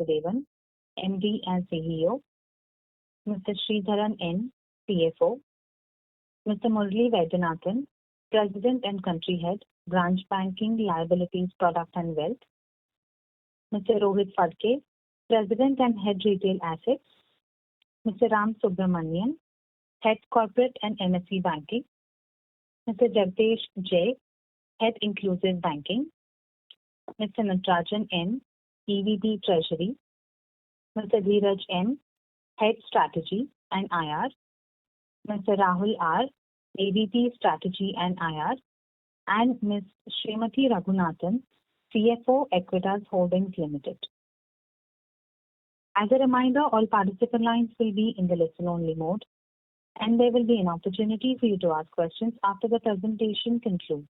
Vasudevan, MD and CEO, Mr. Sridharan N, CFO, Mr. Murali Vaidyanathan, President and Country Head, Branch Banking, Liabilities, Product and Wealth, Mr. Rohit Phadke, President and Head Retail Assets, Mr. Ram Subramanian, Head Corporate and MSE Banking, Mr. Jagdish J, Head Inclusive Banking, Mr. Natarajan N, EVP Treasury, Mr. Dheeraj M, Head Strategy and IR, Mr. Rahul R, AVP Strategy and IR, and Ms. Srimati Raghunathan, CFO, Equitas Holdings Limited. As a reminder, all participant lines will be in the listen-only mode, and there will be an opportunity for you to ask questions after the presentation concludes.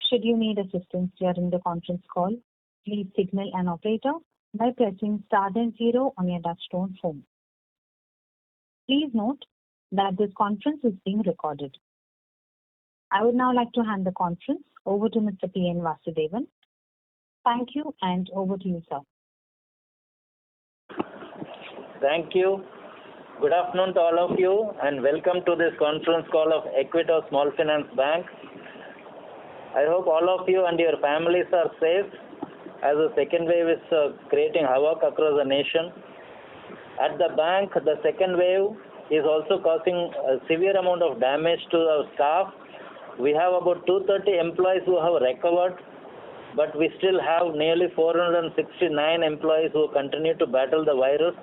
Should you need assistance during the conference call, please signal an operator by pressing star then 0 on your touchtone phone. Please note that this conference is being recorded. I would now like to hand the conference over to Mr. P. N. Vasudevan. Thank you, and over to you, sir. Thank you. Good afternoon to all of you, and welcome to this conference call of Equitas Small Finance Bank. I hope all of you and your families are safe as the second wave is creating havoc across the nation. At the bank, the second wave is also causing a severe amount of damage to our staff. We have about 230 employees who have recovered, but we still have nearly 469 employees who continue to battle the virus,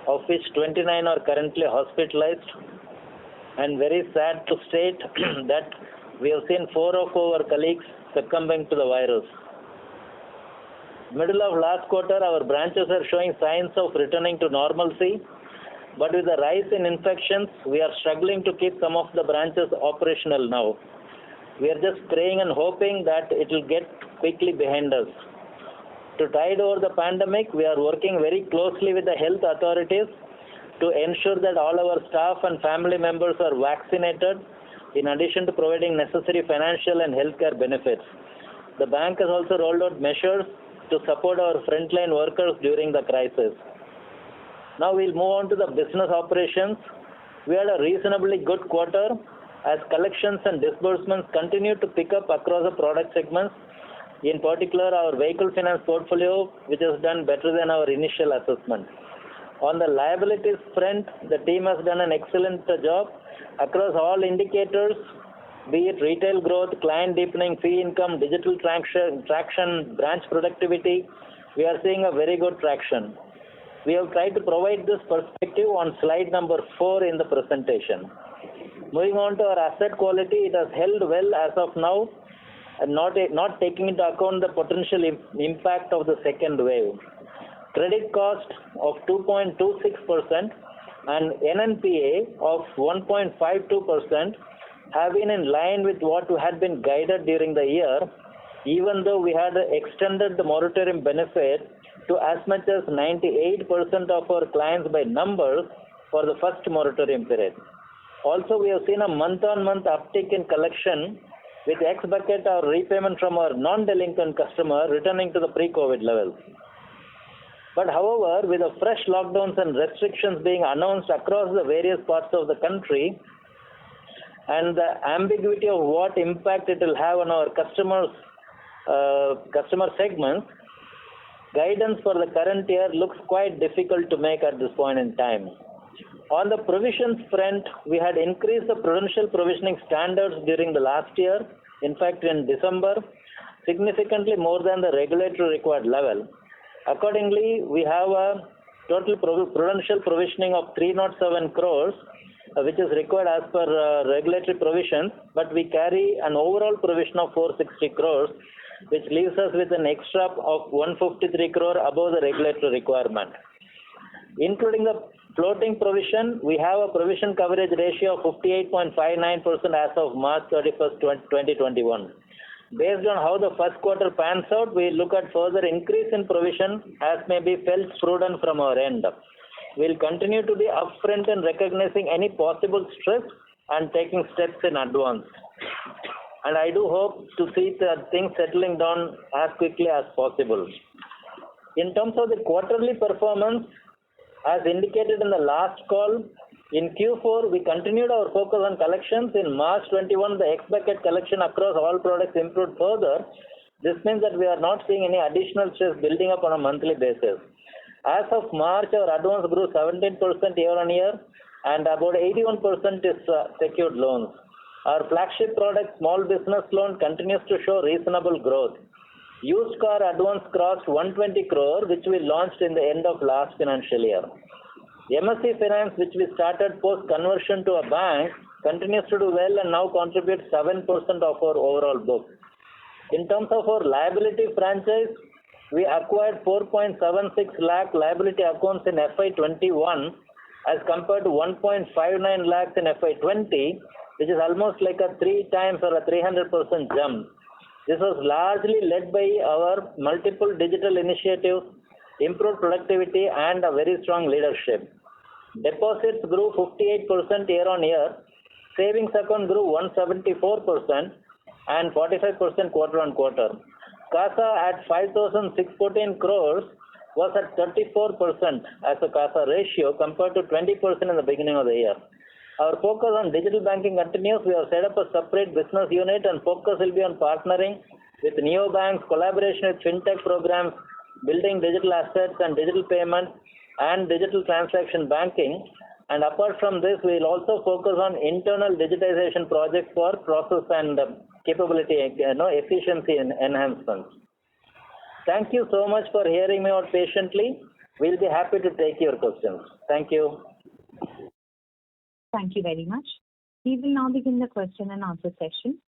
of which 29 are currently hospitalized. And very sad to state that we have seen 4 of our colleagues succumbing to the virus. Middle of last quarter, our branches are showing signs of returning to normalcy, but with the rise in infections, we are struggling to keep some of the branches operational now. We are just praying and hoping that it will get quickly behind us. To tide over the pandemic, we are working very closely with the health authorities to ensure that all our staff and family members are vaccinated, in addition to providing necessary financial and healthcare benefits. The bank has also rolled out measures to support our frontline workers during the crisis. Now we'll move on to the business operations. We had a reasonably good quarter as collections and disbursements continue to pick up across the product segments. In particular, our vehicle finance portfolio, which has done better than our initial assessment. On the liabilities front, the team has done an excellent job across all indicators, be it retail growth, client deepening, fee income, digital traction, branch productivity. We are seeing a very good traction. We have tried to provide this perspective on slide number 4 in the presentation. Moving on to our asset quality, it has held well as of now, and not taking into account the potential impact of the second wave. Credit cost of 2.26% and NNPA of 1.52% have been in line with what had been guided during the year, even though we had extended the moratorium benefit to as much as 98% of our clients by numbers for the first moratorium period. Also, we have seen a month-on-month uptick in collection, with X bucket or repayment from our non-delinquent customer returning to the pre-COVID levels. But however, with the fresh lockdowns and restrictions being announced across the various parts of the country, and the ambiguity of what impact it will have on our customer segments, guidance for the current year looks quite difficult to make at this point in time. On the provisions front, we had increased the prudential provisioning standards during the last year, in fact in December, significantly more than the regulatory required level. Accordingly, we have a total prudential provisioning of 307 crores, which is required as per regulatory provisions, but we carry an overall provision of 460 crores, which leaves us with an extra of 153 crore above the regulatory requirement. Including the floating provision, we have a provision coverage ratio of 58.59% as of March 31st, 2021. Based on how the first quarter pans out, we look at further increase in provision as may be felt prudent from our end. We'll continue to be upfront in recognizing any possible stress and taking steps in advance. And I do hope to see the things settling down as quickly as possible. In terms of the quarterly performance, as indicated in the last call, in Q4, we continued our focus on collections. In March 21, the X-bucket collection across all products improved further. This means that we are not seeing any additional stress building up on a monthly basis. As of March, our advance grew 17% year-on-year, and about 81% is secured loans. Our flagship product, small business loan, continues to show reasonable growth. Used car advance crossed 120 crore, which we launched in the end of last financial year. MSE Finance, which we started post-conversion to a bank, continues to do well and now contributes 7% of our overall book. In terms of our liability franchise, we acquired 4.76 lakh liability accounts in FY21 as compared to 1.59 lakhs in FY20, which is almost like a 3 times or a 300% jump. This was largely led by our multiple digital initiatives, improved productivity, and a very strong leadership. Deposits grew 58% year-on-year, savings account grew 174%, and 45% quarter-on-quarter. CASA at 5,614 crores was at 34% as a CASA ratio compared to 20% in the beginning of the year. Our focus on digital banking continues. We have set up a separate business unit and focus will be on partnering with neobanks, collaboration with fintech programs, building digital assets and digital payment and digital transaction banking. And apart from this, we will also focus on internal digitization projects for process and capability, efficiency enhancements. Thank you so much for hearing me out patiently. We'll be happy to take your questions. Thank you. Thank you very much. We will now begin the question and answer session.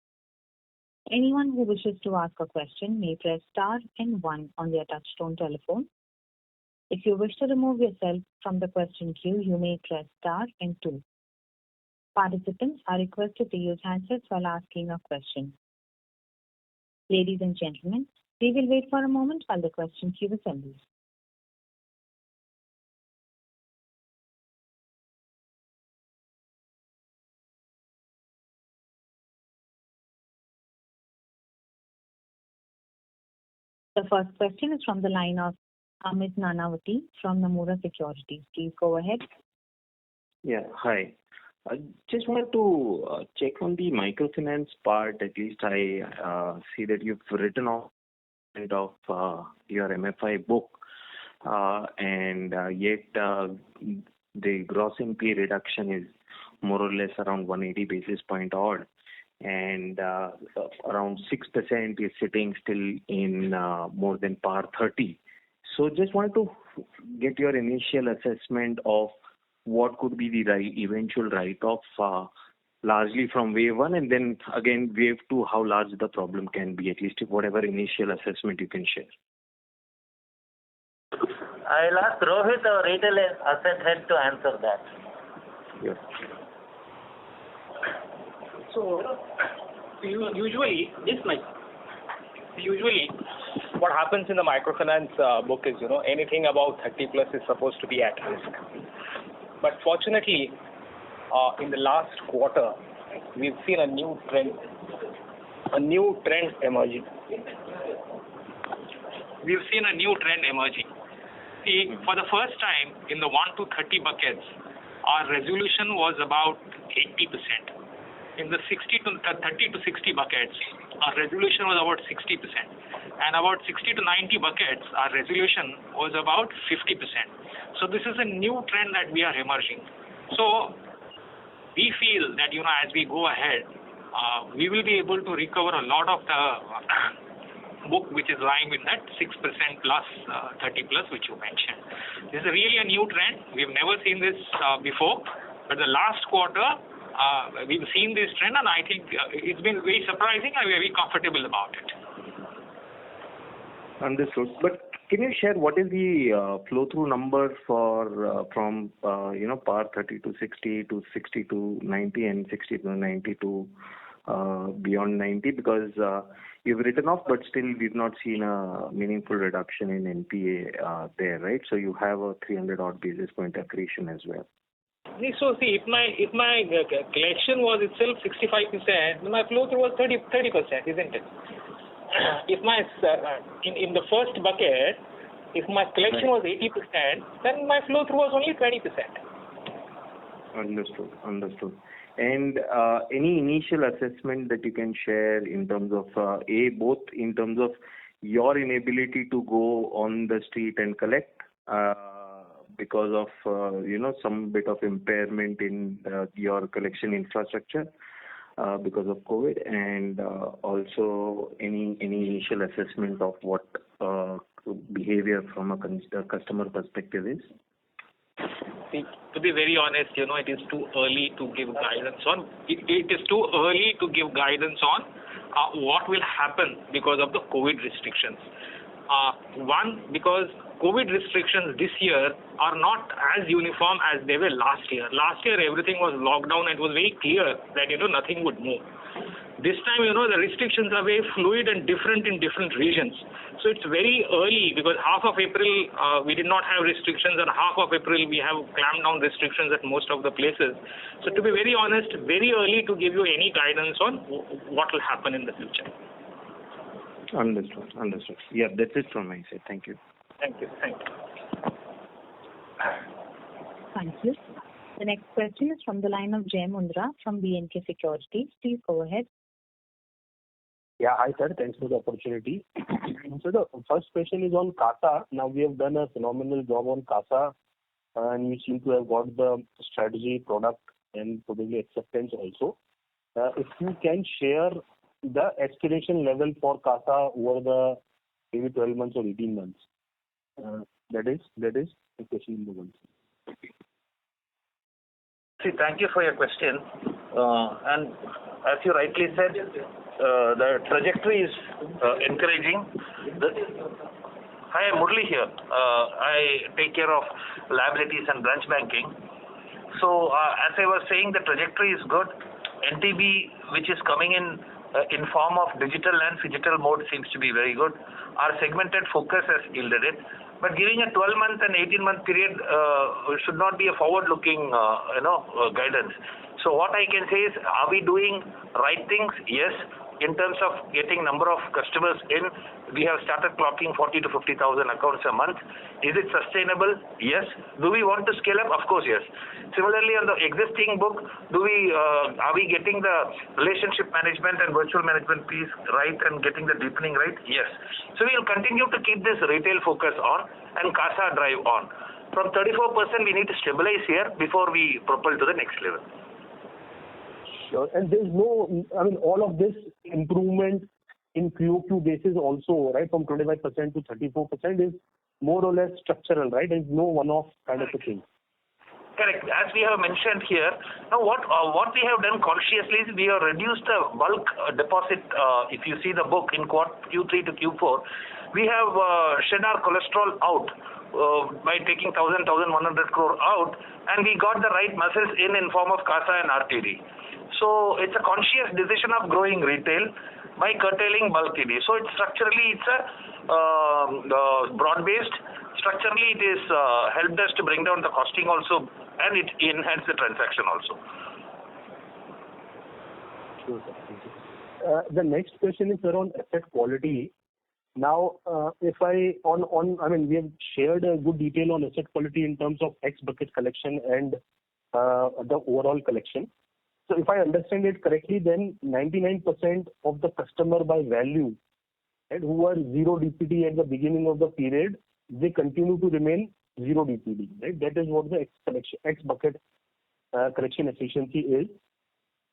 Anyone who wishes to ask a question may press star and 1 on their touchtone telephone. If you wish to remove yourself from the question queue, you may press star and 2. Participants are requested to use handsets while asking a question. Ladies and gentlemen, we will wait for a moment while the question queue assembles. The first question is from the line of Amit Nanavati from Nomura Securities. Please go ahead. Yeah, hi. I just wanted to check on the microfinance part. At least I see that you've written off your MFI book, and yet the gross NPA reduction is more or less around 180 basis point odd, and around 6% is sitting still in more than par 30. So just wanted to get your initial assessment of what could be the eventual write-off, largely from wave 1 and then again wave 2, how large the problem can be, at least whatever initial assessment you can share. I'll ask Rohit, our retail asset head, to answer that. Yes. So, usually what happens in the microfinance book is, anything above 30 plus is supposed to be at risk. But fortunately, in the last quarter, we've seen a new trend emerging. See, for the first time in the 1 to 30 buckets, our resolution was about 80%. In the 30 to 60 buckets, our resolution was about 60%. And about 60 to 90 buckets, our resolution was about 50%. So this is a new trend that we are emerging. So we feel that, as we go ahead, we will be able to recover a lot of the book which is lying in that 6% plus, 30 plus, which you mentioned. This is really a new trend. We've never seen this before. But the last quarter, we've seen this trend, and I think it's been very surprising and we're very comfortable about it. Understood. But can you share what is the flow-through number for from par 30 to 60 to 60 to 90 and 60 to 90 to beyond 90? Because you've written off, but still we've not seen a meaningful reduction in NPA there, right? So you have a 300 odd basis point accretion as well. So see, if my collection was itself 65%, my flow-through was 30%, isn't it? If my in the first bucket, If my collection was 80%, then my flow through was only 20%. Understood. And any initial assessment that you can share in terms of both in terms of your inability to go on the street and collect because of some bit of impairment in your collection infrastructure because of COVID, and also any initial assessment of what behavior from a customer perspective is? See, to be very honest, it is too early to give guidance on. It is too early to give guidance on what will happen because of the COVID restrictions. One, because COVID restrictions this year are not as uniform as they were last year. Last year, everything was locked down and it was very clear that, nothing would move. This time, the restrictions are very fluid and different in different regions. So it's very early because half of April, we did not have restrictions, and half of April, we have clamped down restrictions at most of the places. So to be very honest, very early to give you any guidance on what will happen in the future. Understood. Yeah, that's it from my side. Thank you. Thank you. Thank you. The next question is from the line of Jay Mundra from B&K Securities. Please go ahead. Yeah, hi sir. Thanks for the opportunity. So the first question is on CASA. Now we have done a phenomenal job on CASA, and we seem to have got the strategy, product, and probably acceptance also. If you can share the aspiration level for CASA over the maybe 12 months or 18 months. That is question number one. See, thank you for your question. And as you rightly said, the trajectory is encouraging. Hi, I'm Murli here. I take care of liabilities and branch banking. So, as I was saying, the trajectory is good. NTB, which is coming in form of digital and phygital mode, seems to be very good. Our segmented focus has yielded it. But giving a 12-month and 18-month period should not be a forward-looking, guidance. So what I can say is, are we doing right things? Yes. In terms of getting number of customers in, we have started clocking 40 to 50,000 accounts a month. Is it sustainable? Yes. Do we want to scale up? Of course, yes. Similarly, on the existing book, are we getting the relationship management and virtual management piece right and getting the deepening right? Yes. So we will continue to keep this retail focus on and CASA drive on. From 34%, we need to stabilize here before we propel to the next level. Sure. And there's all of this improvement in QOQ basis also, right, from 25% to 34% is more or less structural, right? There's no one-off kind of a thing. Correct. As we have mentioned here, now what we have done consciously is we have reduced the bulk deposit. If you see the book in Q3 to Q4, we have shed our cholesterol out by taking 1,100 crore out, and we got the right muscles in form of CASA and RTD. So it's a conscious decision of growing retail by curtailing bulk TD. So it's structurally a broad-based. Structurally, it is helped us to bring down the costing also, and it enhanced the transaction also. Sure, sir. Thank you. The next question is around asset quality. Now, we have shared a good detail on asset quality in terms of X bucket collection and the overall collection. So if I understand it correctly, then 99% of the customer by value, right, who were zero DPD at the beginning of the period, they continue to remain zero DPD, right? That is what the X bucket collection efficiency is.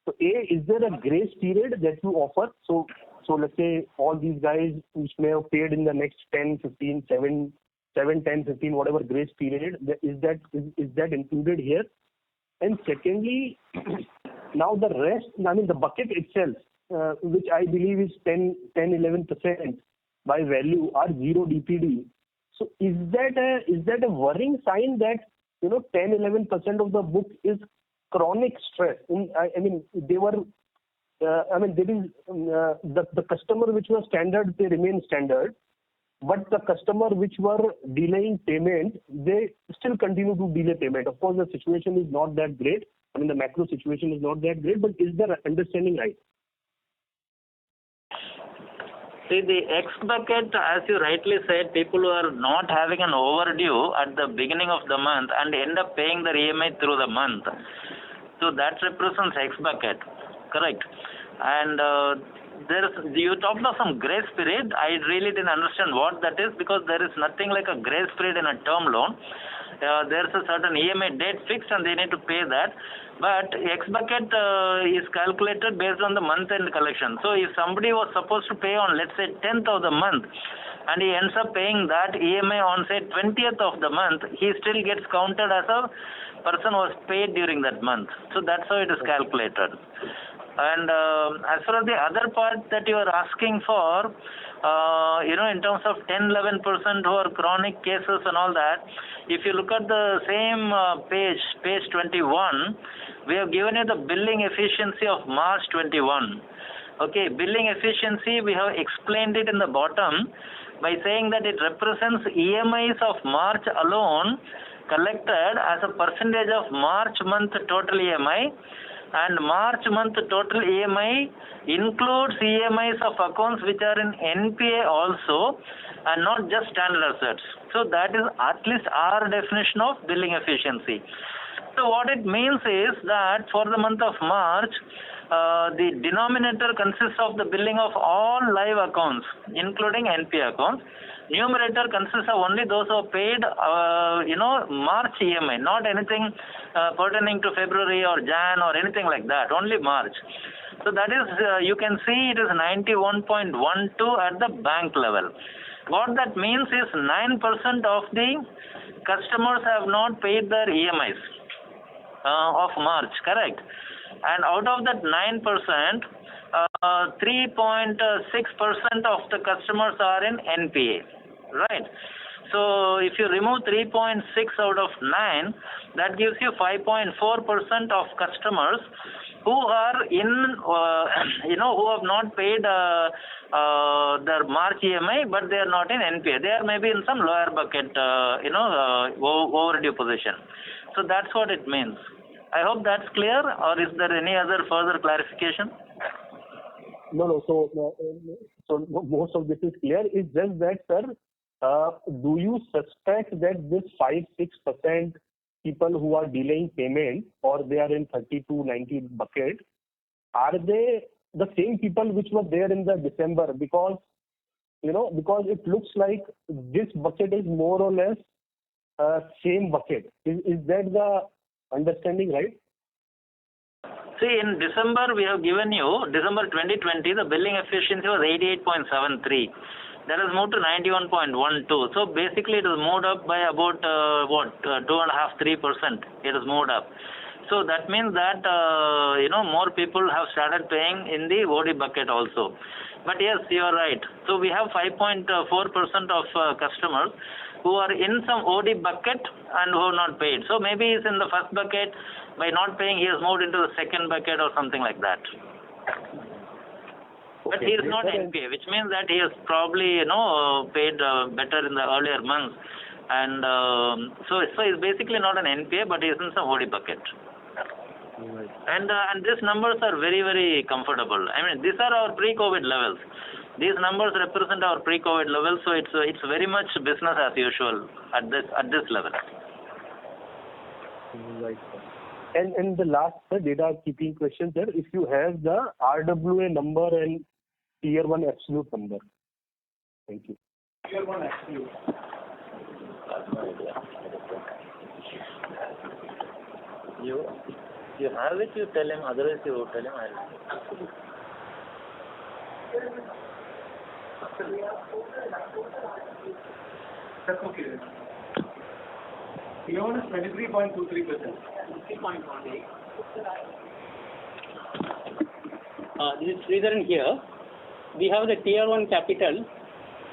So is there a grace period that you offer? So let's say all these guys which may have paid in the next 10, 15, 7, 10, 15, whatever grace period, is that included here? And secondly, now the rest, the bucket itself, which I believe is 10-11% by value, are zero DPD. So is that a worrying sign that 10-11% of the book is chronic stress? The customer which was standard, they remain standard, but the customer which were delaying payment, they still continue to delay payment. Of course, the situation is not that great. The macro situation is not that great, but is their understanding right? See, the X bucket, as you rightly said, people who are not having an overdue at the beginning of the month and end up paying their EMI through the month. So that represents X bucket, correct? And you talked of some grace period. I really didn't understand what that is, because there is nothing like a grace period in a term loan. There's a certain EMI date fixed and they need to pay that. But X bucket is calculated based on the month-end collection. So if somebody was supposed to pay on, let's say, 10th of the month, and he ends up paying that EMI on, say, 20th of the month, he still gets counted as a person was paid during that month. So that's how it is calculated. And as far as the other part that you are asking for, in terms of 10-11% who are chronic cases and all that, if you look at the same page 21, we have given you the billing efficiency of March 21. Okay, billing efficiency, we have explained it in the bottom by saying that it represents EMIs of March alone collected as a percentage of March month total EMI, and March month total EMI includes EMIs of accounts which are in NPA also, and not just standard assets. So that is at least our definition of billing efficiency. So what it means is that for the month of March, the denominator consists of the billing of all live accounts, including NPA accounts. Numerator consists of only those who are paid, March EMI, not anything pertaining to February or Jan or anything like that, only March. So that is, you can see it is 91.12 at the bank level. What that means is 9% of the customers have not paid their EMIs of March, correct? And out of that 9%, 3.6% of the customers are in NPA, right? So if you remove 3.6 out of 9, that gives you 5.4% of customers who are in, who have not paid their March EMI, but they are not in NPA. They are maybe in some lower bucket, overdue position. So that's what it means. I hope that's clear, or is there any other further clarification? No. So most of this is clear. It's just that, sir, do you suspect that this 5-6% people who are delaying payment, or they are in 30 to 90 bucket, are they the same people which were there in the December? Because it looks like this bucket is more or less same bucket. Is that the understanding, right? See, in December, we have given you, December 2020, the billing efficiency was 88.73. That has moved to 91.12. So basically, it has moved up by about 2.5-3%. It has moved up. So that means that more people have started paying in the OD bucket also. But yes, you are right. So we have 5.4% of customers who are in some OD bucket and who have not paid. So maybe he's in the first bucket. By not paying, he has moved into the second bucket or something like that. But he is not NPA, which means that he has probably paid better in the earlier months, and so he's basically not an NPA, but he is in some OD bucket. Right. And these numbers are very, very comfortable. I mean, these are our pre-COVID levels. These numbers represent our pre-COVID levels, so it's very much business as usual at this level. Right. And the last data keeping question, sir, if you have the RWA number and Tier 1 absolute number. Thank you. Tier 1 absolute. You have it, you tell him, otherwise you tell him. That's okay. Tier 1 is 23.23%. 3.18. This is Sridharan here. We have the Tier 1 capital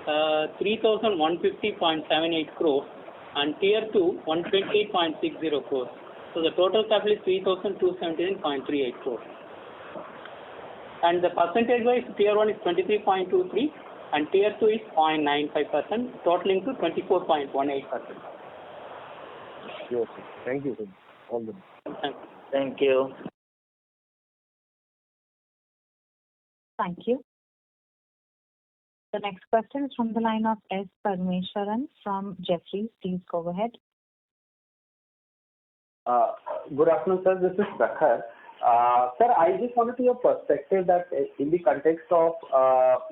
3,150.78 crores and Tier 2 128.60 crores. So the total capital is 3,279.38 crores. And the percentage wise, Tier 1 is 23.23 and Tier 2 is 0.95%, totaling to 24.18%. Sure, sir. Thank you, sir. All the best. Thank you. Thank you. The next question is from the line of S. Parmeshwaran from Jefferies. Please go ahead. Good afternoon, sir. This is Prakhar. Sir, I just wanted your perspective that in the context of,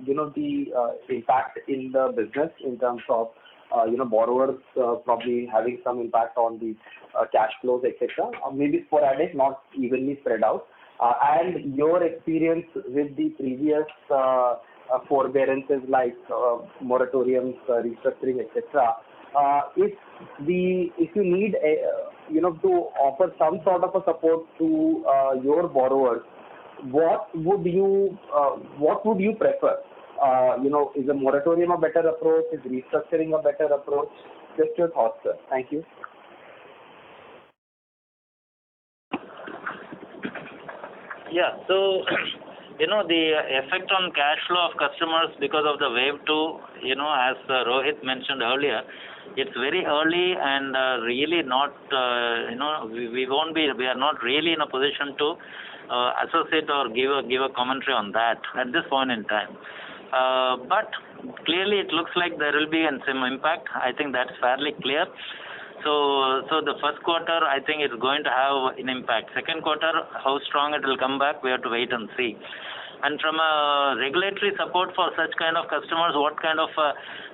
the impact in the business in terms of, borrowers probably having some impact on the cash flows, etc. Maybe sporadic, not evenly spread out. And your experience with the previous forbearances like moratoriums, restructuring, etc. If you need to offer some sort of a support to your borrowers, what would you prefer? Is a moratorium a better approach? Is restructuring a better approach? Just your thoughts, sir. Thank you. Yeah. So, the effect on cash flow of customers because of the wave 2, as Rohit mentioned earlier, it's very early and really not, we are not really in a position to associate or give a commentary on that at this point in time. But clearly it looks like there will be some impact. I think that's fairly clear. So the first quarter, I think it's going to have an impact. Second quarter, how strong it will come back, we have to wait and see. And from a regulatory support for such kind of customers, what kind of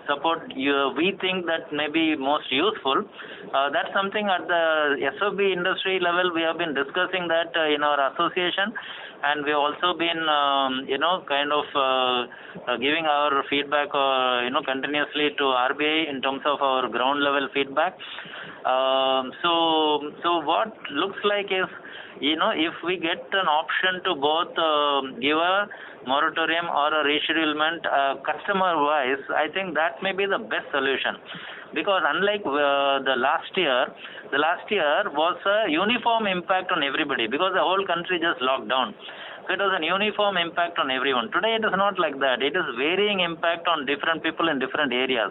support we think that may be most useful, that's something at the SOB industry level we have been discussing that in our association, and we've also been giving our feedback continuously to RBI in terms of our ground level feedback. So what looks like is, if we get an option to both give a moratorium or a reschedulement customer-wise, I think that may be the best solution. Because unlike the last year was a uniform impact on everybody because the whole country just locked down. So it was a uniform impact on everyone. Today it is not like that. It is varying impact on different people in different areas.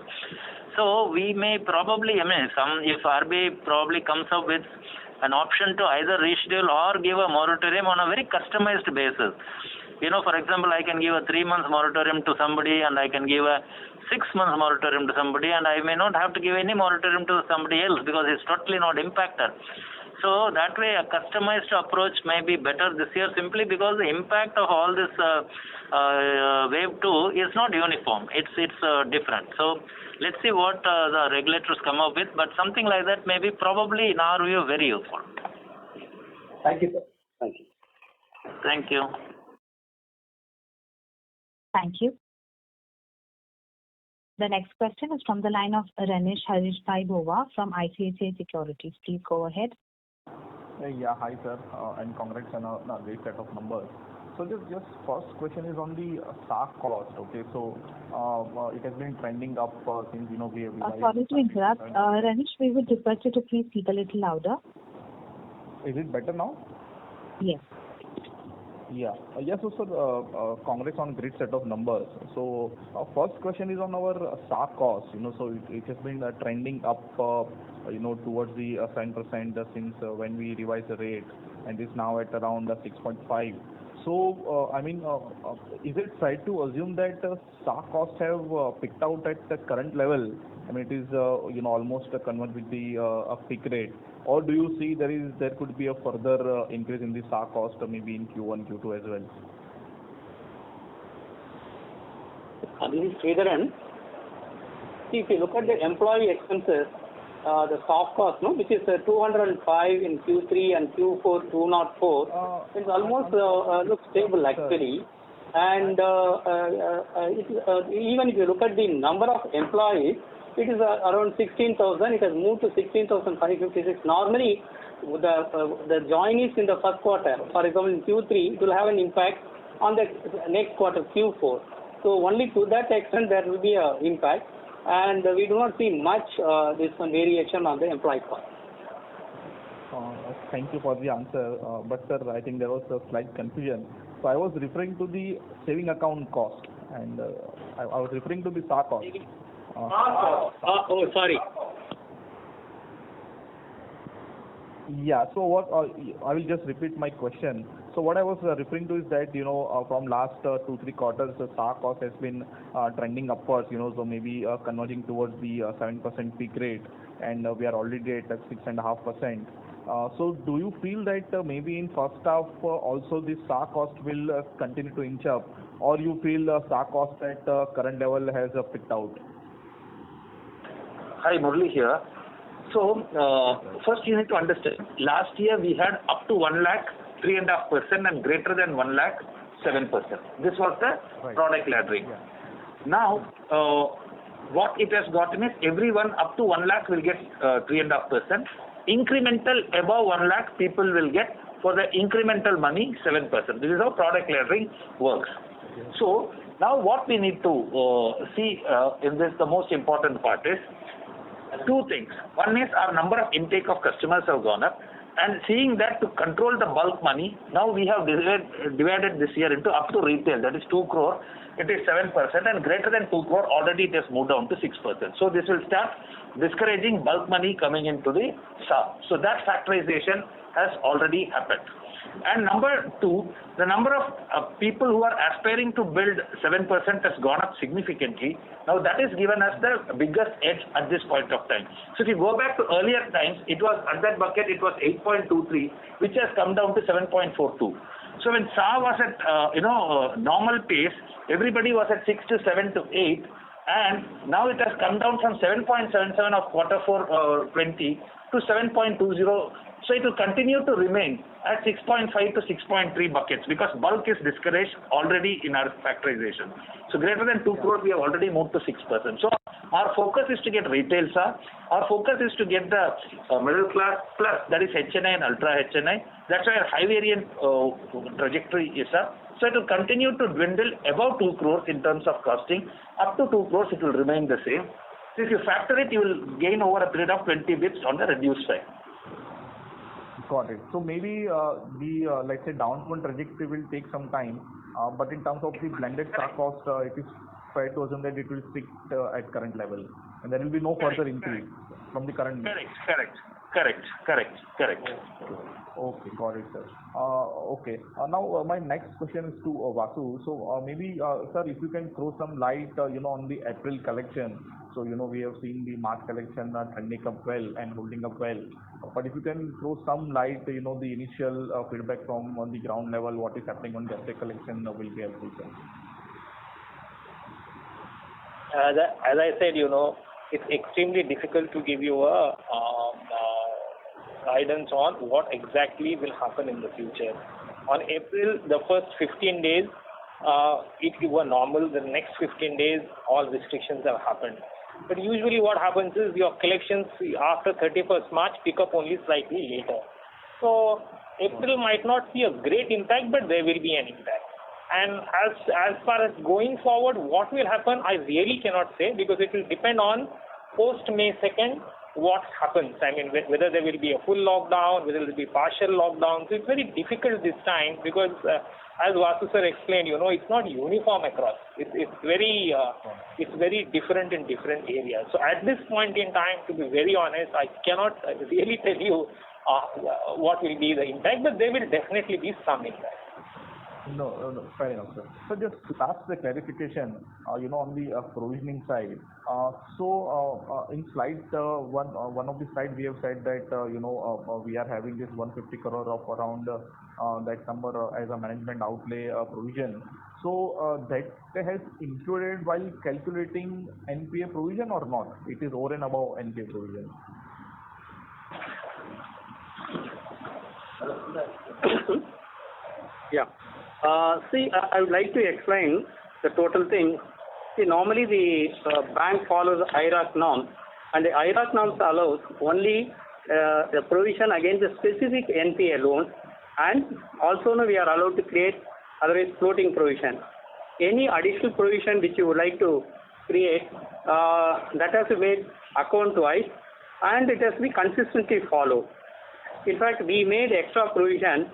So we may probably, if RBI probably comes up with an option to either reschedule or give a moratorium on a very customized basis. For example, I can give a 3 months moratorium to somebody and I can give a 6 months moratorium to somebody, and I may not have to give any moratorium to somebody else because it's totally not impacted. So that way a customized approach may be better this year simply because the impact of all this wave 2 is not uniform. It's different. So let's see what the regulators come up with, but something like that may be probably in our view very useful. Thank you, sir. Thank you. Thank you. Thank you. The next question is from the line of Renish Harishbhai Bova from ICICI Securities. Please go ahead. Hi sir, and congrats on a great set of numbers. So just first question is on the SAC cost. Okay, so it has been trending up since we have. Sorry to interrupt, Renish. We would request you to please speak a little louder. Is it better now? Yes. So sir, congrats on great set of numbers. So first question is on our SAC cost. So it has been trending up, towards the 7% since when we revised the rate, and is now at around 6.5. So is it fair to assume that SAC costs have picked out at the current level? It is almost converged with the peak rate. Or do you see there could be a further increase in the SAC cost maybe in Q1, Q2 as well? This is Sridharan. See, if you look at the employee expenses, the soft cost, which is 205 in Q3 and Q4 204, it's almost looks stable actually. And even if you look at the number of employees, it is around 16,000. It has moved to 16,556. Normally, the joinees in the first quarter, for example, in Q3, it will have an impact on the next quarter, Q4. So only to that extent there will be an impact, and we do not see much this one variation on the employee cost. Thank you for the answer. But sir, I think there was a slight confusion. So I was referring to the saving account cost, and I was referring to the SAC cost. Sorry. Yeah. So what I will just repeat my question. So what I was referring to is that, from last 2-3 quarters, the SA cost has been trending upwards, so maybe converging towards the 7% peak rate, and we are already at 6.5%. So do you feel that maybe in first half also this SA cost will continue to inch up, or you feel SA cost at current level has picked out? Hi, Murali here. So, first you need to understand, last year we had up to 1 lakh, 3.5%, and greater than 1 lakh, 7%. This was the product laddering. Yeah. Now, what it has gotten is everyone up to 1 lakh will get 3.5%. Incremental above 1 lakh people will get, for the incremental money, 7%. This is how product laddering works. Okay. So, now what we need to see in this, the most important part is, two things. One is our number of intake of customers have gone up, and seeing that to control the bulk money, now we have divided this year into up to retail, that is 2 crore, it is 7%, and greater than 2 crore already it has moved down to 6%. So this will start discouraging bulk money coming into the SA. So that factorization has already happened. And number two, the number of people who are aspiring to build 7% has gone up significantly. Now that is given us the biggest edge at this point of time. So if you go back to earlier times, it was at that bucket it was 8.23, which has come down to 7.42. So when SA was at normal pace, everybody was at 6 to 7 to 8, and now it has come down from 7.77 of quarter 4 20 to 7.20. So it will continue to remain at 6.5 to 6.3 buckets, because bulk is discouraged already in our factorization. So greater than 2 crores we have already moved to 6%. So our focus is to get retail SA. Our focus is to get the middle class plus, that is HNI and ultra HNI. That's why our high variant trajectory is up. So it will continue to dwindle above 2 crores in terms of costing. Up to 2 crores it will remain the same. So if you factor it, you will gain over a period of 20 bits on the reduced side. Got it. So maybe the let's say downward trajectory will take some time, but in terms of the blended SA cost, it is fair to assume that it will stick at current level, and there will be no further increase from the current. Correct. Okay, got it, sir. Okay. Now my next question is to Vasu. So maybe, sir, if you can throw some light, on the April collection. So we have seen the March collection trending up well and holding up well. But if you can throw some light, the initial feedback from on the ground level, what is happening on the April collection will be helpful, sir. As I said, it's extremely difficult to give you a guidance on what exactly will happen in the future. On April, the first 15 days, it were normal. The next 15 days, all restrictions have happened. But usually what happens is your collections after 31st March pick up only slightly later. So April might not see a great impact, but there will be an impact. And as far as going forward, what will happen, I really cannot say, because it will depend on post-May 2nd, what happens. I mean, whether there will be a full lockdown, whether there will be partial lockdown. So it's very difficult this time, because as Vasu sir explained, it's not uniform across. It's very different in different areas. So at this point in time, to be very honest, I cannot really tell you what will be the impact, but there will definitely be some impact. No, fair enough, sir. So just last the clarification, on the provisioning side. So in slide one of the slides we have said that we are having this 150 crore of around that number as a management outlay provision. So that has included while calculating NPA provision or not? It is over and above NPA provision. Yeah. See, I would like to explain the total thing. See, normally the bank follows IRAC norms, and the IRAC norms allows only the provision against the specific NPA loans, and also we are allowed to create otherwise floating provision. Any additional provision which you would like to create, that has to be made account-wise, and it has to be consistently followed. In fact, we made extra provision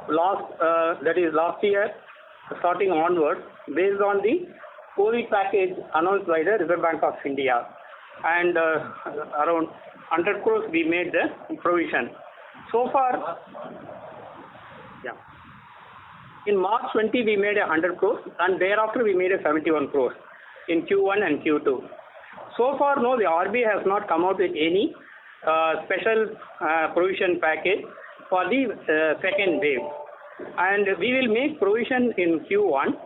last year, starting onwards, based on the COVID package announced by the Reserve Bank of India, and around 100 crores we made the provision. So far, in March 20 we made 100 crores and thereafter we made 71 crores in Q1 and Q2. So far, no, the RBI has not come out with any special provision package for the second wave. And we will make provision in Q1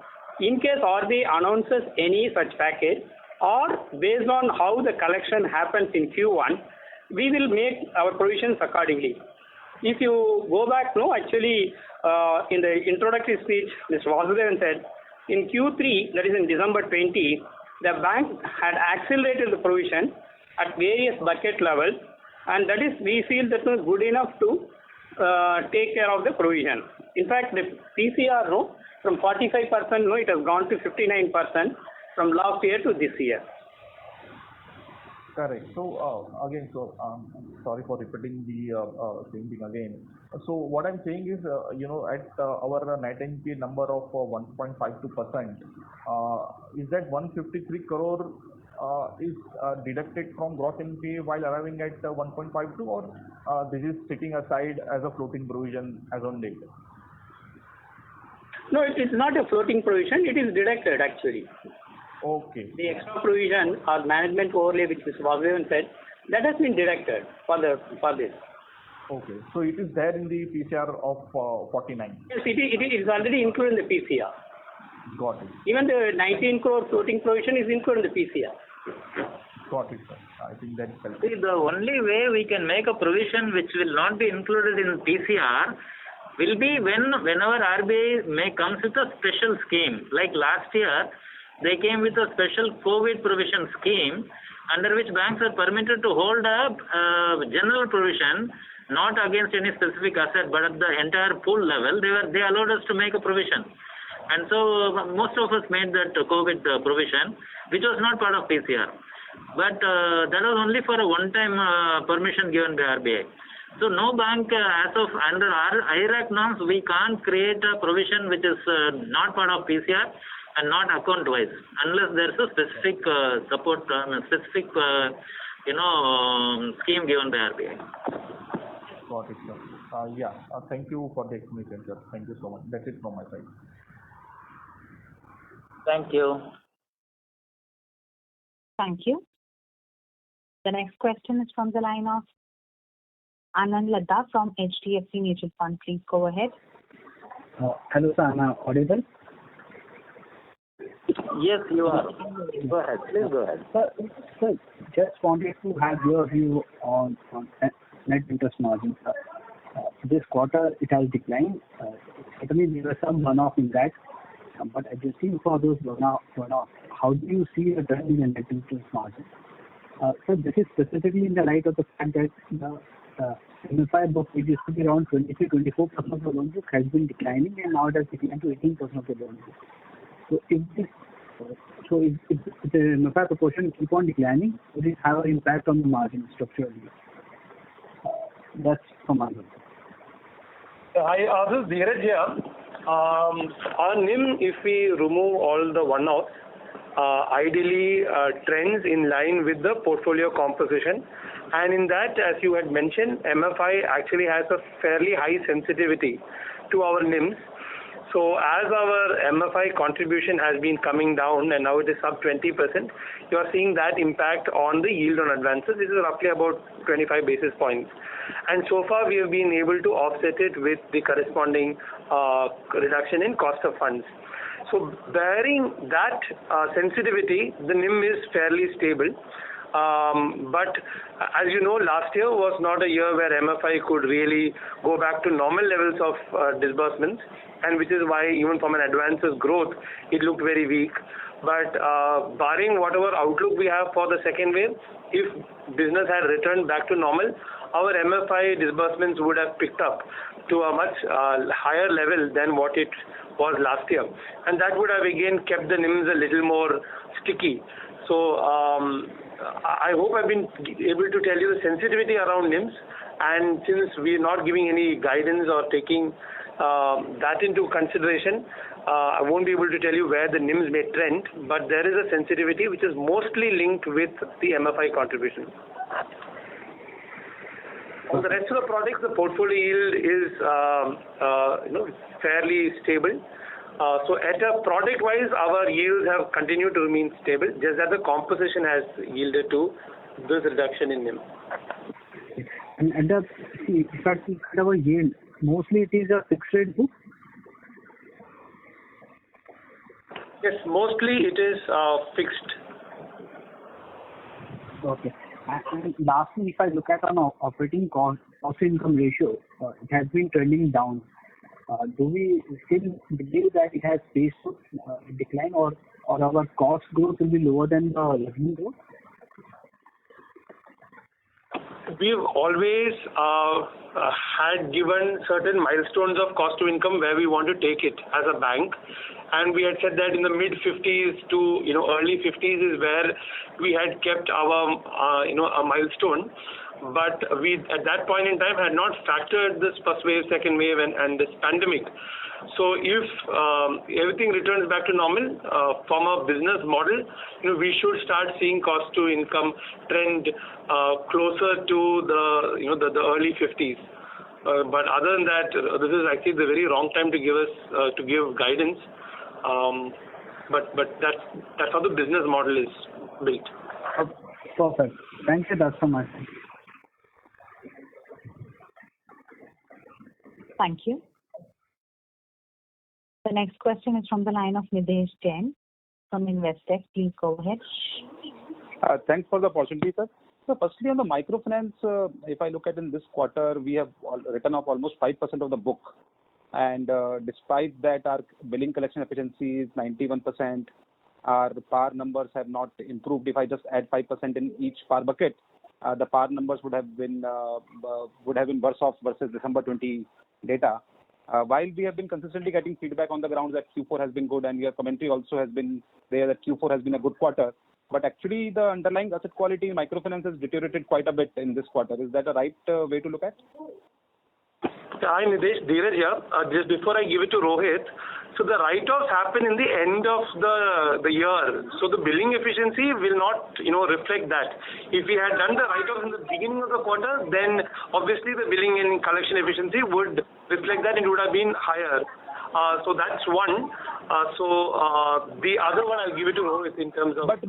in case RBI announces any such package, or based on how the collection happens in Q1, we will make our provisions accordingly. If you go back, no, actually in the introductory speech, Mr. Vasudevan said, in Q3, that is in December 20, the bank had accelerated the provision at various bucket levels, and that is, we feel that was good enough to take care of the provision. In fact, the PCR, no, from 45%, no, it has gone to 59% from last year to this year. Correct. So again, sorry for repeating the same thing again. So what I'm saying is, at our net NPA number of 1.52%, is that 153 crore is deducted from gross NPA while arriving at 1.52, or this is sitting aside as a floating provision as on date? No, it is not a floating provision. It is deducted actually. Okay. The extra provision or management overlay, which Mr. Vasudevan said, that has been deducted for this. Okay. So it is there in the PCR of 49. Yes, it is already included in the PCR. Got it. Even the 19 crore floating provision is included in the PCR. Got it, sir. I think that's helpful. See, the only way we can make a provision which will not be included in PCR will be whenever RBI comes with a special scheme. Like last year, they came with a special COVID provision scheme under which banks are permitted to hold a general provision, not against any specific asset, but at the entire pool level. They allowed us to make a provision. And so most of us made that COVID provision, which was not part of PCR. But that was only for a one-time permission given by RBI. So no bank, as of under our IRAC norms, we can't create a provision which is not part of PCR and not account-wise, unless there's a specific scheme given by RBI. Got it, sir. Thank you for the explanation, sir. Thank you so much. That's it from my side. Thank you. Thank you. The next question is from the line of Anand Ladda from HDFC Mutual Fund. Please go ahead. Hello, sir. Am I audible? Yes, you are. Go ahead. Please go ahead. Sir, just wanted to have your view on net interest margin. This quarter, it has declined. Certainly, there was some runoff in that. But adjusting for those runoff, how do you see the trend in the net interest margin? So this is specifically in the light of the fact that the MFI book, which used to be around 23-24% of the loan book, has been declining, and now it has declined to 18% of the loan book. So if the MFI proportion keep on declining, will it have an impact on the margin structurally? That's from my end. Hi, this is Dheeraj here. Our NIM, if we remove all the one-offs, ideally trends in line with the portfolio composition. And in that, as you had mentioned, MFI actually has a fairly high sensitivity to our NIMs. So as our MFI contribution has been coming down and now it is sub 20%, you are seeing that impact on the yield on advances. This is roughly about 25 basis points. And so far we have been able to offset it with the corresponding reduction in cost of funds. So bearing that sensitivity, the NIM is fairly stable. But as you know, last year was not a year where MFI could really go back to normal levels of disbursements, and which is why even from an advances growth, it looked very weak. But barring whatever outlook we have for the second wave, if business had returned back to normal, our MFI disbursements would have picked up to a much higher level than what it was last year. And that would have again kept the NIMs a little more sticky. So I hope I've been able to tell you the sensitivity around NIMs, and since we are not giving any guidance or taking that into consideration, I won't be able to tell you where the NIMs may trend, but there is a sensitivity which is mostly linked with the MFI contribution. On the rest of the products, the portfolio yield is fairly stable. So at a product-wise, our yields have continued to remain stable, just that the composition has yielded to this reduction in NIM. And if I think our yield, mostly it is a fixed rate book? Yes, mostly it is fixed. Okay. And lastly, if I look at on operating cost income ratio, it has been trending down. Do we still believe that it has space to decline, or our cost growth will be lower than the revenue growth? We've always had given certain milestones of cost to income where we want to take it as a bank, and we had said that in the mid 50s to early 50s is where we had kept our a milestone. But we at that point in time had not factored this first wave, second wave, and this pandemic. So if everything returns back to normal from a business model, we should start seeing cost to income trend closer to the early 50s. But other than that, this is actually the very wrong time to give guidance. But that's how the business model is built. Perfect. Thank you. That's so much. Thank you. The next question is from the line of Nidesh Jain from Investec. Please go ahead. Thanks for the opportunity, sir. So firstly, on the microfinance, if I look at in this quarter, we have written off almost 5% of the book. And despite that, our billing collection efficiency is 91%. Our PAR numbers have not improved. If I just add 5% in each PAR bucket, the PAR numbers would have been worse off versus December 20 data. While we have been consistently getting feedback on the ground that Q4 has been good, and your commentary also has been there that Q4 has been a good quarter, but actually the underlying asset quality in microfinance has deteriorated quite a bit in this quarter. Is that a right way to look at? Hi Nidesh, Dheeraj here. Just before I give it to Rohit, so the write-offs happen in the end of the year. So the billing efficiency will not reflect that. If we had done the write-offs in the beginning of the quarter, then obviously the billing and collection efficiency would reflect that, and it would have been higher. So that's one. The other one I'll give it to Rohit in terms of. But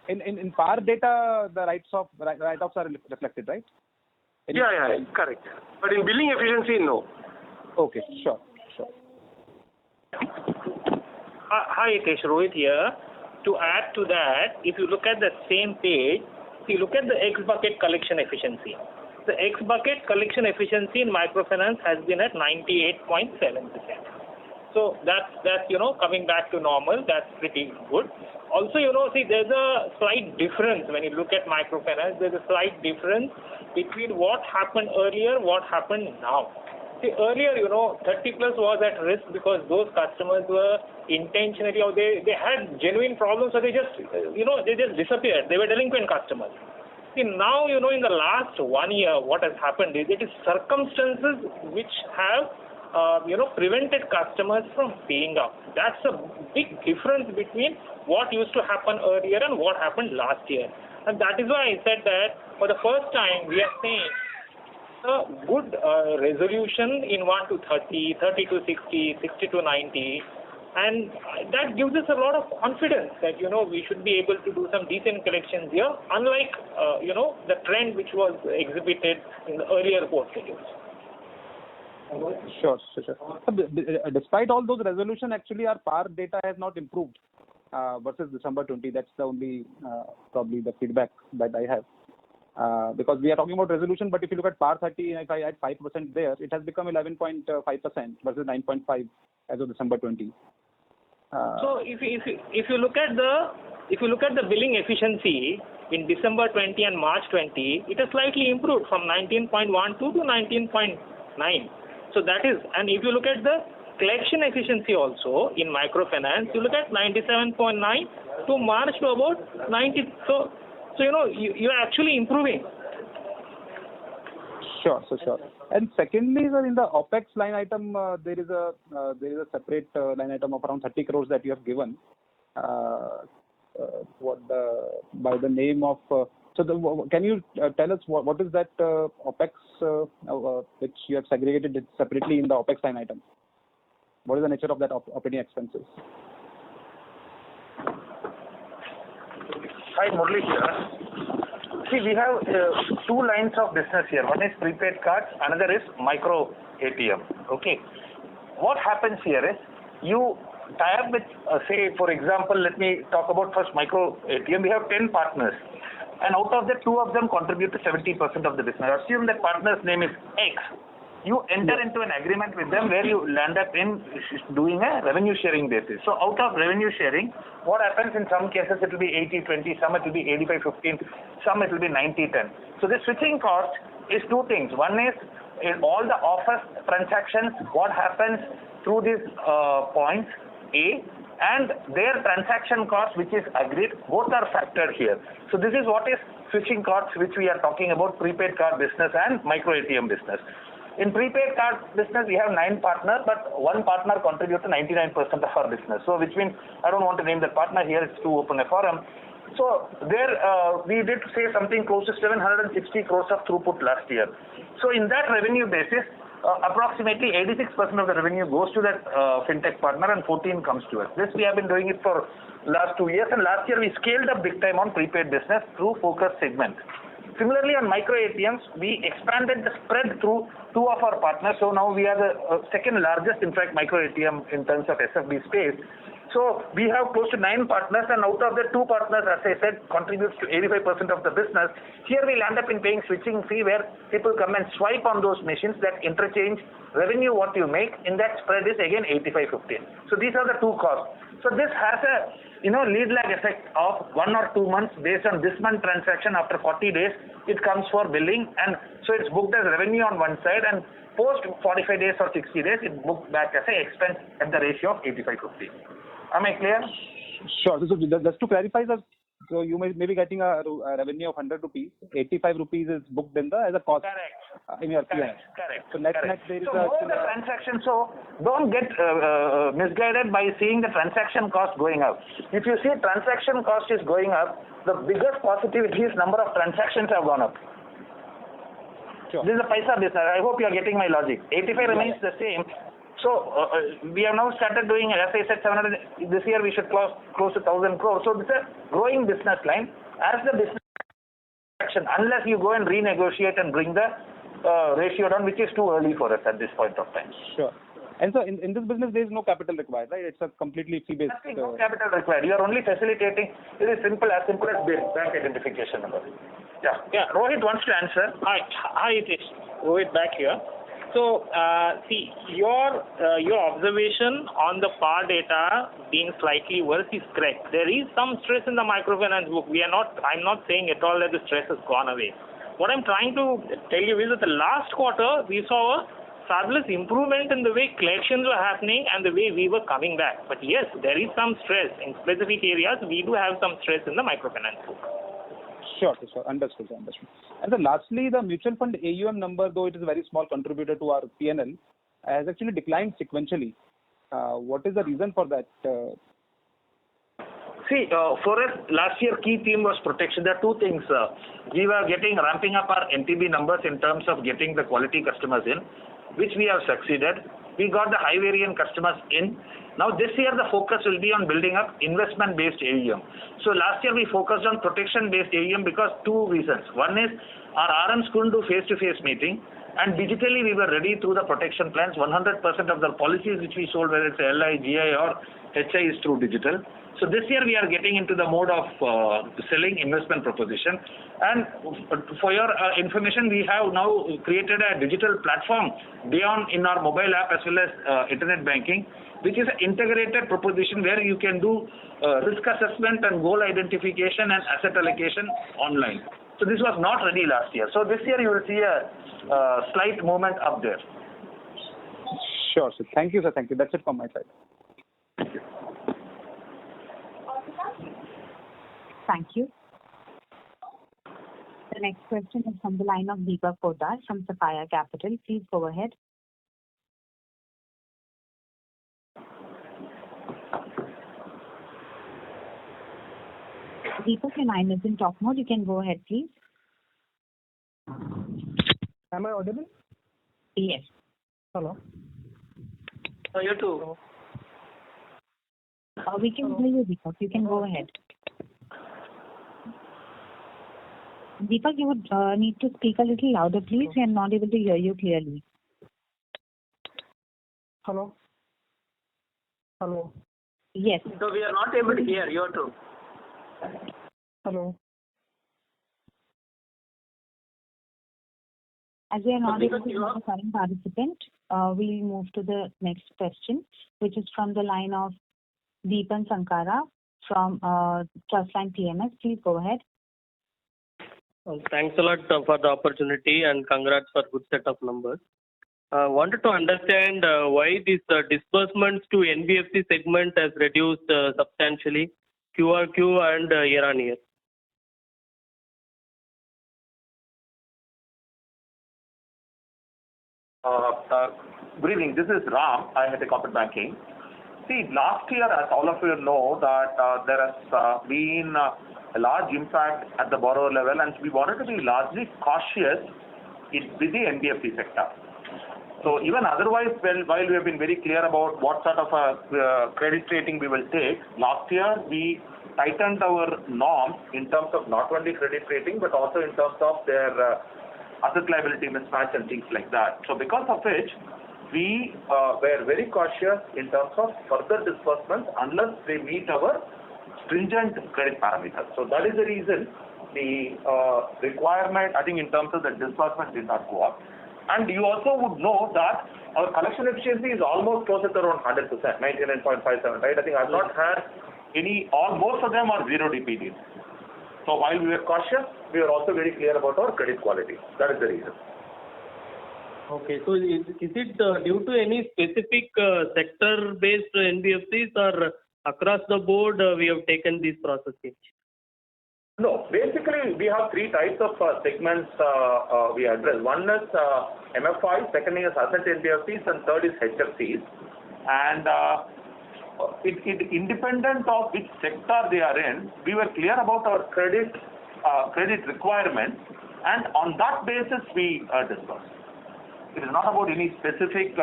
in PAR data, the write-offs are reflected, right? Yeah, correct. But in billing efficiency, no. Okay, sure. Hi, Hitesh, Rohit here. To add to that, if you look at the same page, you look at the X bucket collection efficiency. The X bucket collection efficiency in microfinance has been at 98.7%. So that's coming back to normal. That's pretty good. Also, see, there's a slight difference when you look at microfinance. There's a slight difference between what happened earlier, what happened now. See, earlier, 30 plus was at risk because those customers were intentionally, or they had genuine problems, so they just disappeared. They were delinquent customers. See, now, in the last 1 year, what has happened is it is circumstances which have prevented customers from paying up. That's a big difference between what used to happen earlier and what happened last year. And that is why I said that for the first time we are seeing a good resolution in 1 to 30, 30 to 60, 60 to 90. And that gives us a lot of confidence that, we should be able to do some decent collections here, unlike, the trend which was exhibited in the earlier portfolios. Sure. Despite all those resolutions, actually our PAR data has not improved versus December 20. That's the only probably the feedback that I have. Because we are talking about resolution, but if you look at PAR 30, if I add 5% there, it has become 11.5% versus 9.5 as of December 20. So if you look at the billing efficiency in December 20 and March 20, it has slightly improved from 19.12 to 19.9. So that is, and if you look at the collection efficiency also in microfinance, you look at 97.9 to March to about 90. So you're actually improving. Sure. And secondly, sir, in the OPEX line item, there is a separate line item of around 30 crores that you have given. By the name of So can you tell us what is that OpEx which you have segregated it separately in the OpEx line item? What is the nature of that operating expenses? Hi, Murli here. See, we have two lines of business here. One is prepaid cards, another is micro ATM. Okay. What happens here is you tie up with, say, for example, let me talk about first micro ATM. We have 10 partners. And out of that, 2 of them contribute to 70% of the business. Assume that partner's name is X. You enter into an agreement with them where you land up in doing a revenue sharing basis. So out of revenue sharing, what happens in some cases it will be 80-20, some it will be 85-15, some it will be 90-10. So the switching cost is 2 things. One is in all the offer transactions, what happens through these points, A, and their transaction cost which is agreed, both are factored here. So this is what is switching costs which we are talking about, prepaid card business and micro ATM business. In prepaid card business, we have 9 partners, but 1 partner contributes to 99% of our business. So which means, I don't want to name the partner here, it's too open a forum. So there we did say something close to 760 crores of throughput last year. So in that revenue basis, approximately 86% of the revenue goes to that fintech partner and 14 comes to us. This we have been doing it for last 2 years, and last year we scaled up big time on prepaid business through focus segment. Similarly, on micro ATMs, we expanded the spread through 2 of our partners. So now we are the second largest, in fact, micro ATM in terms of SFB space. So we have close to 9 partners, and out of the 2 partners, as I said, contributes to 85% of the business. Here we land up in paying switching fee where people come and swipe on those machines, that interchange revenue what you make, in that spread is again 85-15. So these are the 2 costs. So this has a lead lag effect of 1 or 2 months based on this month transaction. After 40 days, it comes for billing, and so it's booked as revenue on one side, and post 45 days or 60 days, it's booked back as an expense at the ratio of 85-15. Am I clear? Sure. So just to clarify, so you may be getting a revenue of 100 rupees. 85 rupees is booked in as a cost. Correct. In your Correct. So net there is more the transaction. So don't get misguided by seeing the transaction cost going up. If you see transaction cost is going up, the biggest positivity is number of transactions have gone up. Sure. This is a paisa business. I hope you are getting my logic. 85 remains the same. So we have now started doing, as I said, 700. This year we should close to 1,000 crores. So this is a growing business line. As the business action, unless you go and renegotiate and bring the ratio down, which is too early for us at this point of time. Sure. And so in this business, there is no capital required, right? It's a completely fee-based. Nothing, no capital required. You are only facilitating. It is simple as bank identification number. Yeah. Rohit wants to answer. Hi, it is Rohit back here. So, see, your observation on the PAR data being slightly worse is correct. There is some stress in the microfinance book. I'm not saying at all that the stress has gone away. What I'm trying to tell you is that the last quarter, we saw a fabulous improvement in the way collections were happening and the way we were coming back. But yes, there is some stress in specific areas. We do have some stress in the microfinance book. Sure. Understood. And then lastly, the mutual fund AUM number, though it is a very small contributor to our P&L, has actually declined sequentially. What is the reason for that? See, for us, last year key theme was protection. There are 2 things. We were ramping up our NTB numbers in terms of getting the quality customers in, which we have succeeded. We got the high variant customers in. Now this year the focus will be on building up investment-based AUM. So last year we focused on protection-based AUM because 2 reasons. One is our RMs couldn't do face-to-face meeting, and digitally we were ready through the protection plans. 100% of the policies which we sold, whether it's LI, GI or HI, is through digital. So this year we are getting into the mode of selling investment proposition. And for your information, we have now created a digital platform beyond in our mobile app as well as internet banking, which is an integrated proposition where you can do risk assessment and goal identification and asset allocation online. So this was not ready last year. So this year you will see a slight movement up there. Sure, sir. Thank you, sir. Thank you. That's it from my side. Thank you. Thank you. The next question is from the line of Deepak Poddar from Sapphire Capital. Please go ahead. Deepak, your line is in talk mode. You can go ahead, please. Am I audible? Yes. Hello. You too. We can hear you, Deepak. You can go ahead. Deepak, you would need to speak a little louder, please. We are not able to hear you clearly. Hello. Hello. Yes. So we are not able to hear you too. Hello. As we are not able to Deepak, hear the current participant, we'll move to the next question, which is from the line of Deepan Sankara from Trustline PMS. Please go ahead. Thanks a lot for the opportunity and congrats for good set of numbers. Wanted to understand why this disbursements to NBFC segment has reduced substantially QRQ and year on year. Good evening. This is Ram. I head the corporate banking. See, last year, as all of you know, that there has been a large impact at the borrower level, and we wanted to be largely cautious with the NBFC sector. So even otherwise, while we have been very clear about what sort of a credit rating we will take, last year we tightened our norms in terms of not only credit rating, but also in terms of their asset liability mismatch and things like that. So because of which, we were very cautious in terms of further disbursements unless they meet our stringent credit parameters. So that is the reason the requirement, I think in terms of the disbursement did not go up. And you also would know that our collection efficiency is almost closer to around 100%, 99.57, right? I think I've not had most of them are zero DPDs. So while we were cautious, we were also very clear about our credit quality. That is the reason. Okay, so is it due to any specific sector-based NBFCs or across the board we have taken this process change? No, basically we have three types of segments we address. One is MFI, second is asset NBFCs, and third is HFCs. And independent of which sector they are in, we were clear about our credit requirements, and on that basis we disburse. It is not about any specific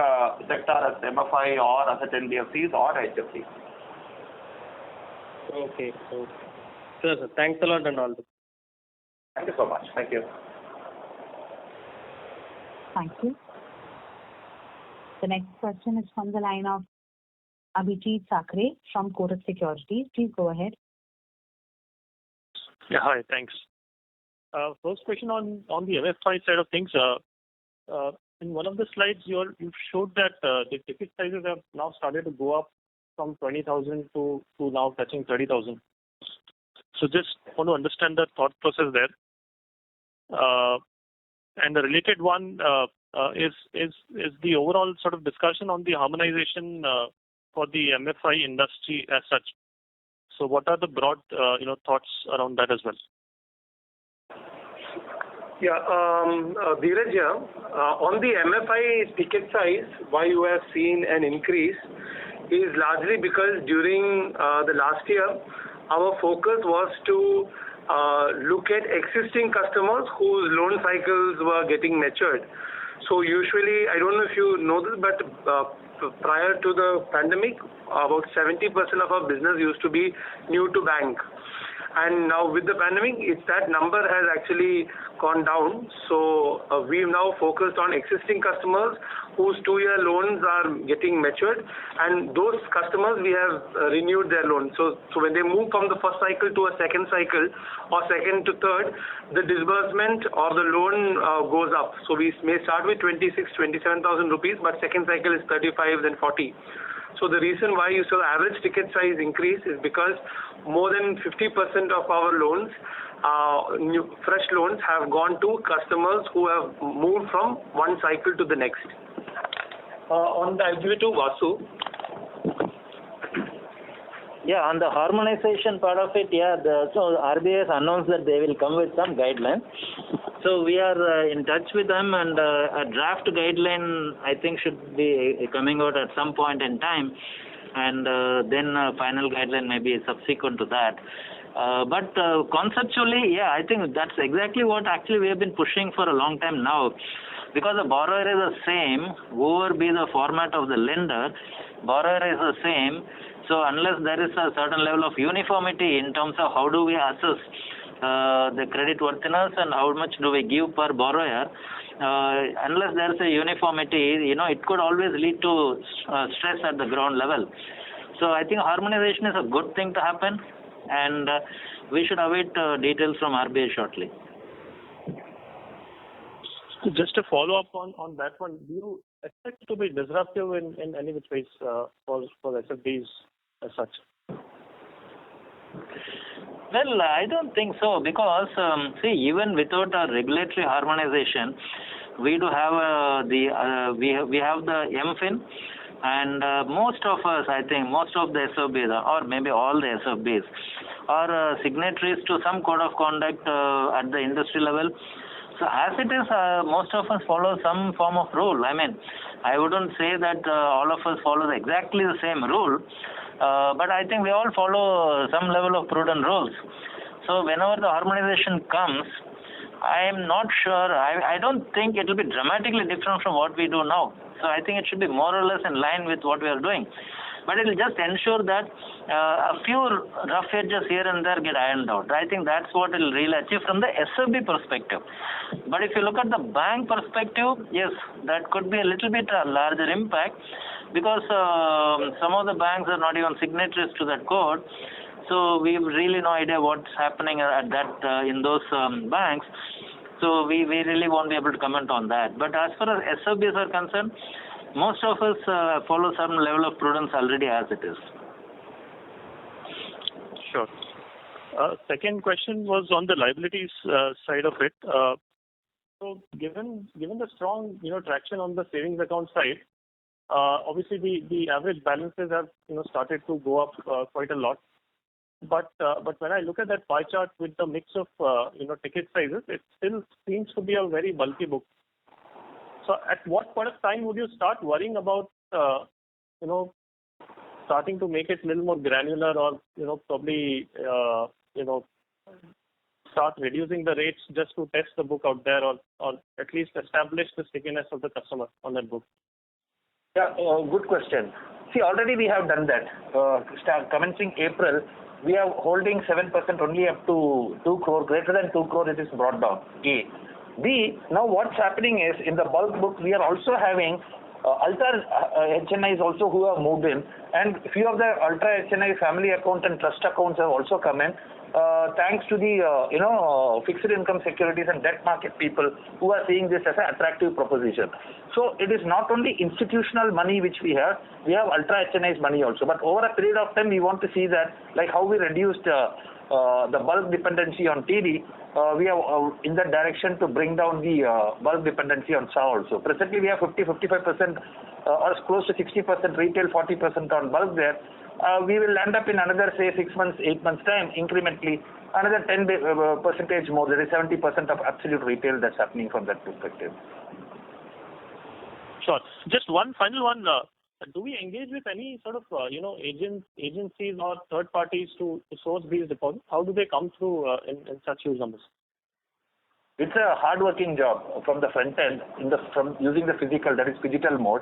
sector as MFI or asset NBFCs or HFCs. Okay. Sure, sir. Thanks a lot and all. Thank you so much. Thank you. Thank you. The next question is from the line of Abhijit Sakre from Kotak Securities. Please go ahead. Yeah, hi. Thanks. First question on the MFI side of things. In one of the slides, you showed that the ticket sizes have now started to go up from 20,000 to now touching 30,000. So just want to understand the thought process there. And the related one is the overall sort of discussion on the harmonization for the MFI industry as such. So what are the broad thoughts around that as well? Yeah, Dheeraj here. On the MFI ticket size, why you have seen an increase is largely because during the last year, our focus was to look at existing customers whose loan cycles were getting matured. So usually, I don't know if you know this, but prior to the pandemic, about 70% of our business used to be new to bank. And now with the pandemic, that number has actually gone down. So we've now focused on existing customers whose 2-year loans are getting matured, and those customers we have renewed their loans. So when they move from the first cycle to a second cycle or second to third, the disbursement of the loan goes up. So we may start with 27,000 rupees, but second cycle is 35, then 40. So the reason why you saw average ticket size increase is because more than 50% of our loans, fresh loans, have gone to customers who have moved from one cycle to the next. I'll give it to Vasu. Yeah, on the harmonization part of it, so RBI has announced that they will come with some guidelines. So we are in touch with them, and a draft guideline I think should be coming out at some point in time, and then a final guideline may be subsequent to that. But conceptually, yeah, I think that's exactly what actually we have been pushing for a long time now. Because the borrower is the same, whoever be the format of the lender, borrower is the same. So unless there is a certain level of uniformity in terms of how do we assess the credit worthiness and how much do we give per borrower, unless there is a uniformity, it could always lead to stress at the ground level. So I think harmonization is a good thing to happen, and we should await details from RBI shortly. Just to follow up on that one, do you expect it to be disruptive in any which ways for SFBs as such? Well, I don't think so, because even without a regulatory harmonization, we do have we have the MFIN, and most of us, I think, most of the SFBs, or maybe all the SFBs, are signatories to some code of conduct at the industry level. So as it is, most of us follow some form of rule. I mean, I wouldn't say that all of us follow exactly the same rule, but I think we all follow some level of prudent rules. So whenever the harmonization comes, I am not sure, I don't think it will be dramatically different from what we do now. So I think it should be more or less in line with what we are doing. But it will just ensure that a few rough edges here and there get ironed out. I think that's what it will really achieve from the SFB perspective. But if you look at the bank perspective, yes, that could be a little bit a larger impact, because some of the banks are not even signatories to that code. So we have really no idea what's happening at that in those banks. So we really won't be able to comment on that. But as far as SFBs are concerned, most of us follow some level of prudence already as it is. Sure. Second question was on the liabilities side of it. So given the strong traction on the savings account side, obviously the average balances have started to go up quite a lot. But when I look at that pie chart with the mix of ticket sizes, it still seems to be a very bulky book. So at what point of time would you start worrying about starting to make it a little more granular, or probably start reducing the rates just to test the book out there, or at least establish the stickiness of the customer on that book? Yeah, good question. See, already we have done that. Commencing April, we are holding 7% only up to 2 crore. Greater than 2 crore, it is brought down. A. B. Now what's happening is, in the bulk book, we are also having ultra HNIs also who have moved in, and few of the ultra HNI family account and trust accounts have also come in. Thanks to the fixed income securities and debt market people who are seeing this as an attractive proposition. So it is not only institutional money which we have ultra HNIs money also. But over a period of time, we want to see that, like how we reduced the bulk dependency on TD, we are in that direction to bring down the bulk dependency on SA also. Presently, we have 50-55% or close to 60% retail, 40% on bulk there. We will end up in another, say, 6 months, 8 months time, incrementally, another 10 percentage more. There is 70% of absolute retail that's happening from that perspective. Sure. Just one final one. Do we engage with any sort of agencies or third parties to source these deposits? How do they come through in such huge numbers? It's a hard-working job from the front end, from using the physical, that is phygital mode.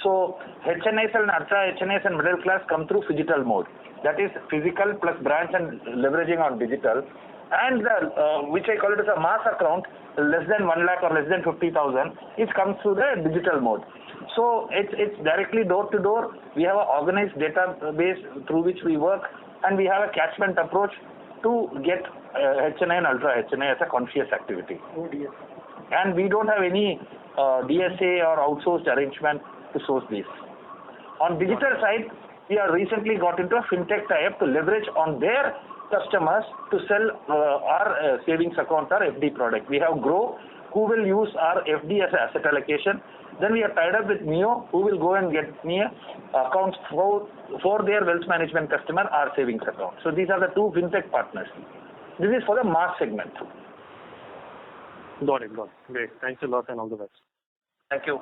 So HNIs and ultra HNIs and middle class come through phygital mode. That is physical plus branch and leveraging on digital. And which I call it as a mass account, less than 1 lakh or less than 50,000, it comes through the digital mode. So it's directly door to door. We have an organized database through which we work, and we have a catchment approach to get HNI and ultra HNI as a conscious activity. And we don't have any DSA or outsourced arrangement to source these. On digital side, we have recently got into a fintech tie-up to leverage on their customers to sell our savings account or FD product. We have Grow, who will use our FD as an asset allocation. Then we are tied up with Neo, who will go and get me accounts for their wealth management customer, our savings account. So these are the two fintech partners. This is for the mass segment. Got it. Great. Thanks a lot and all the best. Thank you.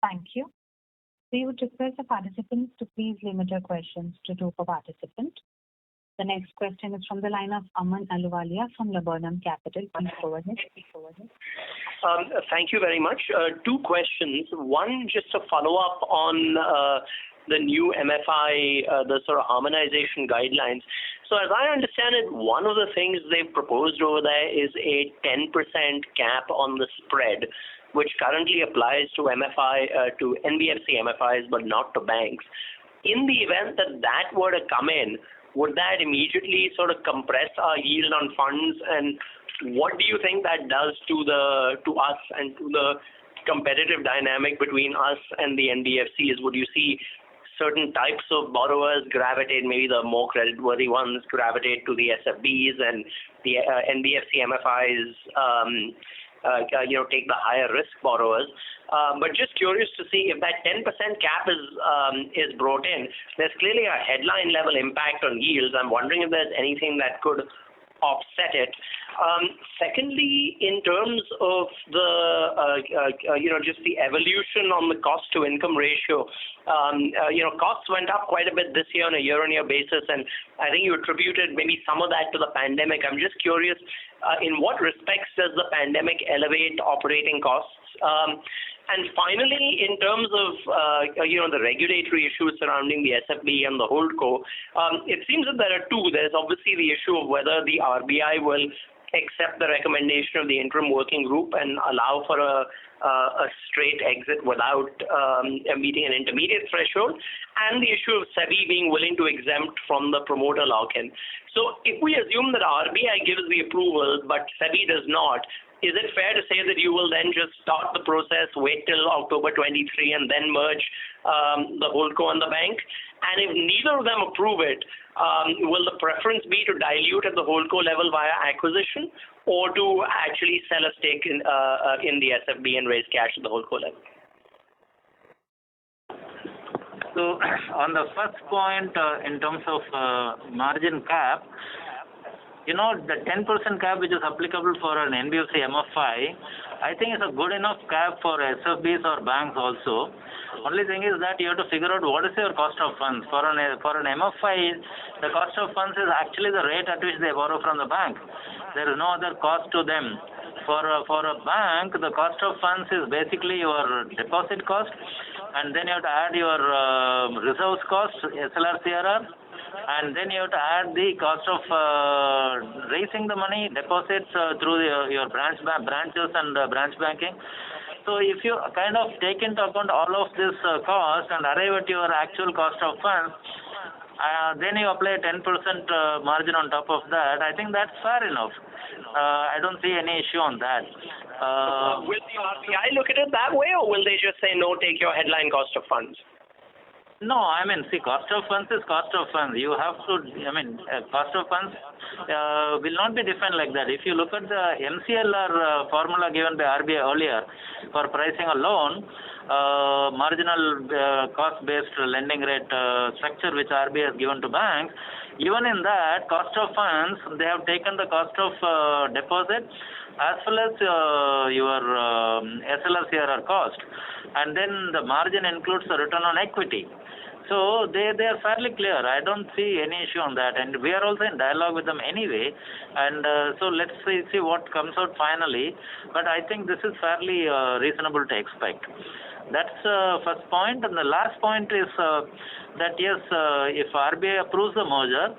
Thank you. We would request the participants to please limit your questions to 2 per participant. The next question is from the line of Aman Ahluwalia from Laburnum Capital. Please go ahead. Thank you very much. Two questions. One, just a follow-up on the new MFI, the sort of harmonization guidelines. So as I understand it, one of the things they've proposed over there is a 10% cap on the spread, which currently applies to to NBFC MFIs, but not to banks. In the event that that were to come in, would that immediately sort of compress our yield on funds? And what do you think that does to us and to the competitive dynamic between us and the NBFCs? Would you see certain types of borrowers gravitate, maybe the more creditworthy ones gravitate to the SFBs, and the NBFC MFIs take the higher risk borrowers? But just curious to see if that 10% cap is brought in. There's clearly a headline level impact on yields. I'm wondering if there's anything that could offset it. Secondly, in terms of the just the evolution on the cost to income ratio, costs went up quite a bit this year on a year-on-year basis, and I think you attributed maybe some of that to the pandemic. I'm just curious, in what respects does the pandemic elevate operating costs? And finally, in terms of the regulatory issues surrounding the SFB and the HoldCo, it seems that there are two. There's obviously the issue of whether the RBI will accept the recommendation of the interim working group and allow for a straight exit without meeting an intermediate threshold, and the issue of SEBI being willing to exempt from the promoter lock-in. So if we assume that RBI gives the approval but SEBI does not, is it fair to say that you will then just start the process, wait till October 23 and then merge the HoldCo and the bank? And if neither of them approve it, will the preference be to dilute at the HoldCo level via acquisition, or to actually sell a stake in the SFB and raise cash at the HoldCo level? So on the first point, in terms of margin cap, the 10% cap which is applicable for an NBFC MFI, I think it's a good enough cap for SFBs or banks also. Only thing is that you have to figure out what is your cost of funds. For an MFI, the cost of funds is actually the rate at which they borrow from the bank. There is no other cost to them. For a bank, the cost of funds is basically your deposit cost, and then you have to add your reserves cost, SLR, CRR, and then you have to add the cost of raising the money, deposits through your branches and branch banking. So if you kind of take into account all of this cost and arrive at your actual cost of funds, then you apply a 10% margin on top of that. I think that's fair enough. I don't see any issue on that. Will the RBI look at it that way, or will they just say, no, take your headline cost of funds? No, I mean, see, cost of funds is cost of funds. You have to, cost of funds will not be defined like that. If you look at the MCLR formula given by RBI earlier for pricing a loan, marginal cost-based lending rate structure which RBI has given to banks, even in that cost of funds, they have taken the cost of deposit as well as your SLR CRR cost, and then the margin includes the return on equity. So they are fairly clear. I don't see any issue on that, and we are also in dialogue with them anyway, and so let's see what comes out finally, but I think this is fairly reasonable to expect. That's the first point. And the last point is that yes, if RBI approves the merger,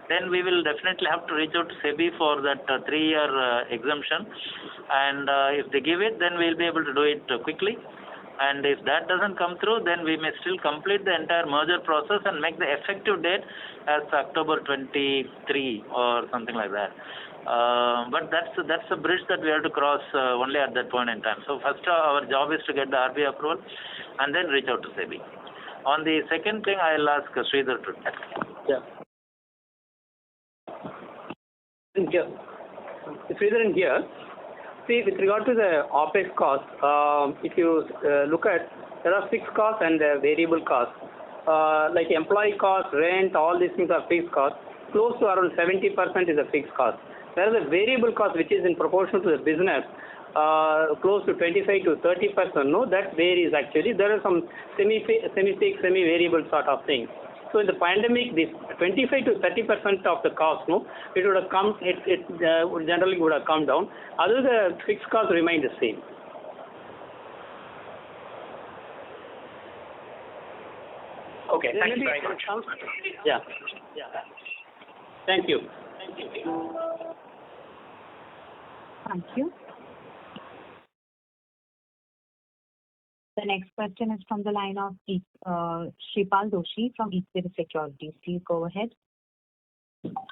then we will definitely have to reach out to SEBI for that 3-year exemption, and if they give it, then we'll be able to do it quickly. And if that doesn't come through, then we may still complete the entire merger process and make the effective date as October 23 or something like that. But that's a bridge that we have to cross only at that point in time. So first our job is to get the RBI approval and then reach out to SEBI. On the second thing, I'll ask Sridhar to tackle. Yeah. Sridhar here. See, with regard to the OPEX cost, if you look at, there are fixed costs and variable costs. Like employee cost, rent, all these things are fixed costs. Close to around 70% is a fixed cost. Whereas the variable cost, which is in proportion to the business, close to 25 to 30%, no, that varies actually. There are some semi-fixed, semi-variable sort of things. So in the pandemic, this 25 to 30% of the cost, no, it would have come. It would generally would have come down. Other the fixed costs remain the same. Okay, thank you very much. Yeah. Thank you. Thank you. The next question is from the line of Shripal Doshi from Equirus Securities. Please go ahead.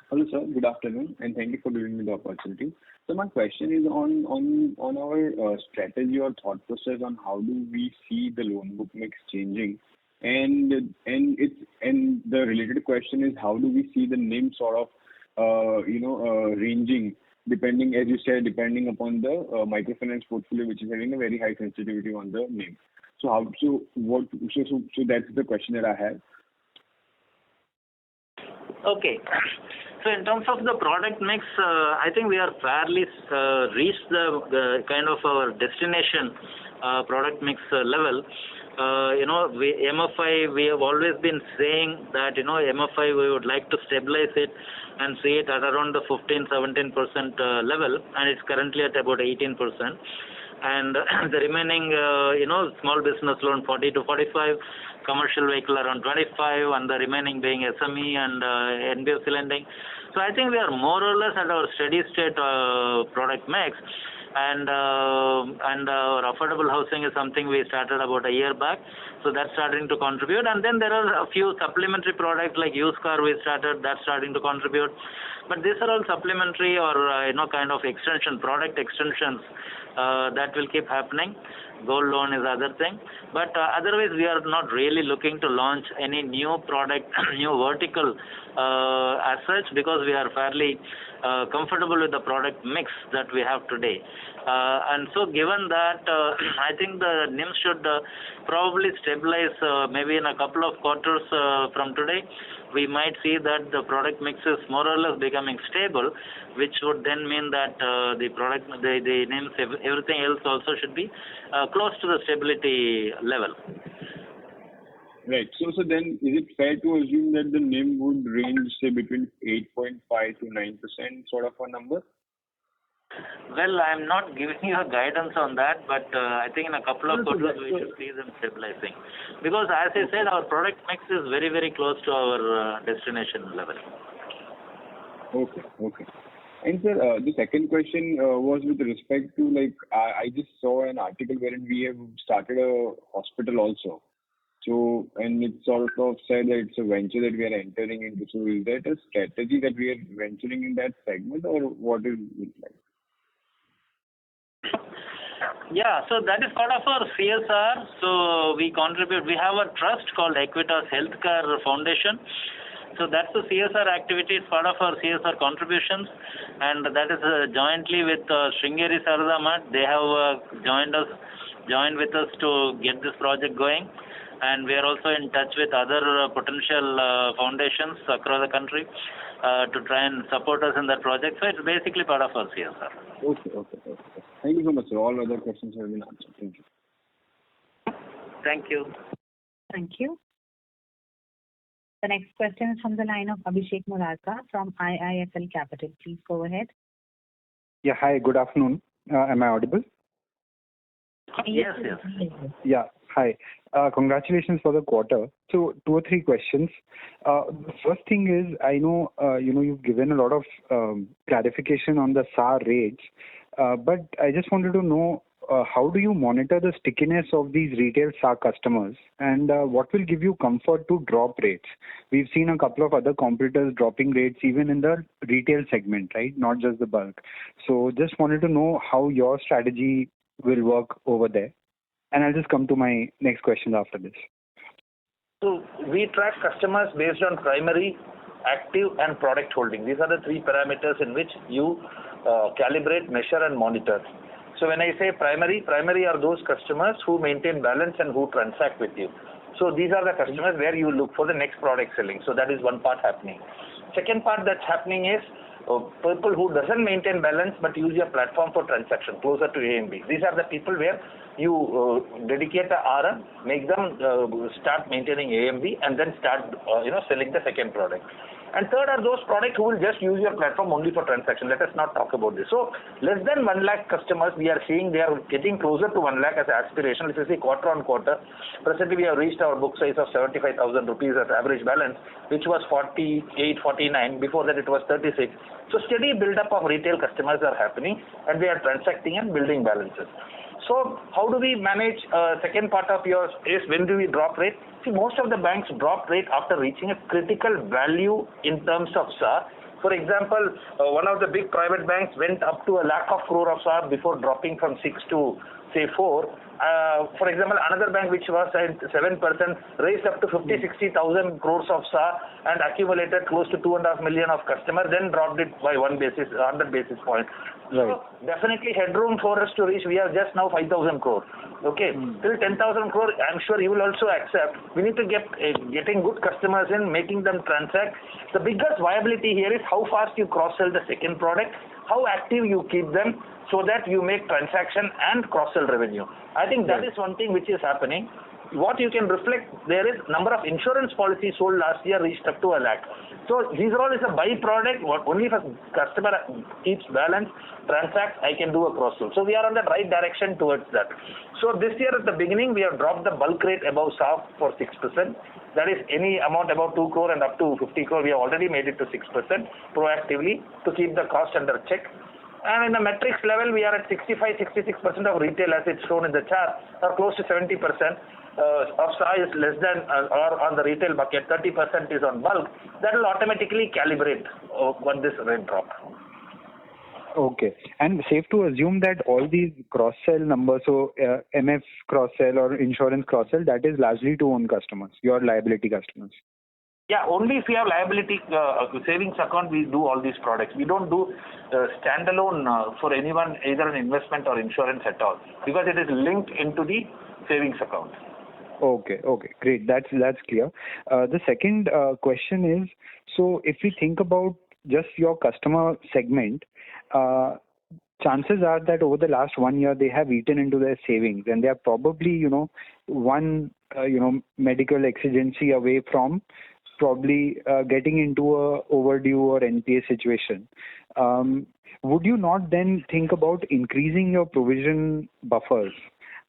Hello, sir. Good afternoon, and thank you for giving me the opportunity. So my question is on our strategy or thought process on how do we see the loan book mix changing, and the related question is how do we see the NIM sort of ranging depending, as you said, depending upon the microfinance portfolio, which is having a very high sensitivity on the NIM. So that's the question that I have. Okay. So in terms of the product mix, I think we are fairly reached the kind of our destination product mix level. MFI, we have always been saying that, MFI, we would like to stabilize it and see it at around the 15-17% level, and it's currently at about 18%. And the remaining, small business loan 40 to 45, commercial vehicle around 25, and the remaining being SME and NBFC lending. So I think we are more or less at our steady state product mix. And our affordable housing is something we started about a year back, so that's starting to contribute. And then there are a few supplementary products like used car we started, that's starting to contribute. But these are all supplementary or kind of product extensions that will keep happening. Gold loan is other thing, but otherwise we are not really looking to launch any new product, new vertical as such, because we are fairly comfortable with the product mix that we have today. And so given that, I think the NIM should probably stabilize maybe in a couple of quarters from today. We might see that the product mix is more or less becoming stable, which would then mean that the NIMs, everything else also should be close to the stability level. Right. So then is it fair to assume that the NIM would range, say, between 8.5 to 9% sort of a number? Well, I'm not giving you a guidance on that, but I think in a couple of quarters we should see them stabilizing. Because as I said, our product mix is very, very close to our destination level. Okay. And sir, the second question was with respect to, I just saw an article wherein we have started a hospital also. So, and it sort of said that it's a venture that we are entering into. So is that a strategy that we are venturing in that segment, or what is it like? Yeah, so that is part of our CSR. So we contribute. We have a trust called Equitas Healthcare Foundation. So that's the CSR activity. It's part of our CSR contributions, and that is jointly with Sringeri Sarada Math. They have joined with us to get this project going. And we are also in touch with other potential foundations across the country to try and support us in that project. So it's basically part of our CSR. Okay. Thank you so much, sir. All other questions have been answered. Thank you. Thank you. Thank you. The next question is from the line of Abhishek Murarka from IIFL Capital. Please go ahead. Yeah, hi, good afternoon. Am I audible? Yes. Yeah, hi. Congratulations for the quarter. So 2 or 3 questions. The first thing is, I know you've given a lot of clarification on the SAR rates, but I just wanted to know how do you monitor the stickiness of these retail SAR customers, and what will give you comfort to drop rates? We've seen a couple of other competitors dropping rates even in the retail segment, right? Not just the bulk. So just wanted to know how your strategy will work over there. And I'll just come to my next question after this. So we track customers based on primary, active, and product holding. These are the 3 parameters in which you calibrate, measure, and monitor. So when I say primary are those customers who maintain balance and who transact with you. So these are the customers where you look for the next product selling. So that is one part happening. Second part that's happening is people who doesn't maintain balance but use your platform for transaction closer to A and B. These are the people where you dedicate a RM, make them start maintaining A and B, and then start selling the second product. And third are those products who will just use your platform only for transaction. Let us not talk about this. So less than 1 lakh customers, we are seeing they are getting closer to 1 lakh as aspirational. If you see quarter on quarter, presently we have reached our book size of 75,000 rupees as average balance, which was 48, 49. Before that it was 36. So steady build up of retail customers are happening, and they are transacting and building balances. So how do we manage second part of yours is when do we drop rate? See, most of the banks drop rate after reaching a critical value in terms of SAR. For example, one of the big private banks went up to 1 lakh crore of SAR before dropping from 6 to say 4. For example, another bank which was at 7% raised up to 50-60,000 crores of SAR and accumulated close to 2.5 million of customers, then dropped it by 100 basis point. Right. So definitely headroom for us to reach. We have just now 5,000 crore. Okay, till 10,000 crore, I'm sure you will also accept. We need to get getting good customers in, making them transact. The biggest viability here is how fast you cross-sell the second product, how active you keep them, so that you make transaction and cross-sell revenue. I think that is one thing which is happening. What you can reflect there is number of insurance policies sold last year reached up to 1 lakh. So these are all is a byproduct. Only if a customer keeps balance, transacts, I can do a cross-sell. So we are on the right direction towards that. So this year at the beginning, we have dropped the bulk rate above SAR for 6%. That is any amount above 2 crore and up to 50 crore, we have already made it to 6% proactively to keep the cost under check. And in the metrics level, we are at 65-66% of retail as it's shown in the chart, or close to 70%. Of SAR is less than or on the retail bucket, 30% is on bulk. That will automatically calibrate when this rate drop. Okay. And safe to assume that all these cross-sell numbers, so MF cross-sell or insurance cross-sell, that is largely to own customers, your liability customers. Yeah, only if you have liability savings account, we do all these products. We don't do standalone for anyone, either an investment or insurance at all, because it is linked into the savings account. Okay, great. That's clear. The second question is, so if we think about just your customer segment, chances are that over the last 1 year they have eaten into their savings, and they are probably, one medical exigency away from probably getting into a overdue or NPA situation. Would you not then think about increasing your provision buffers?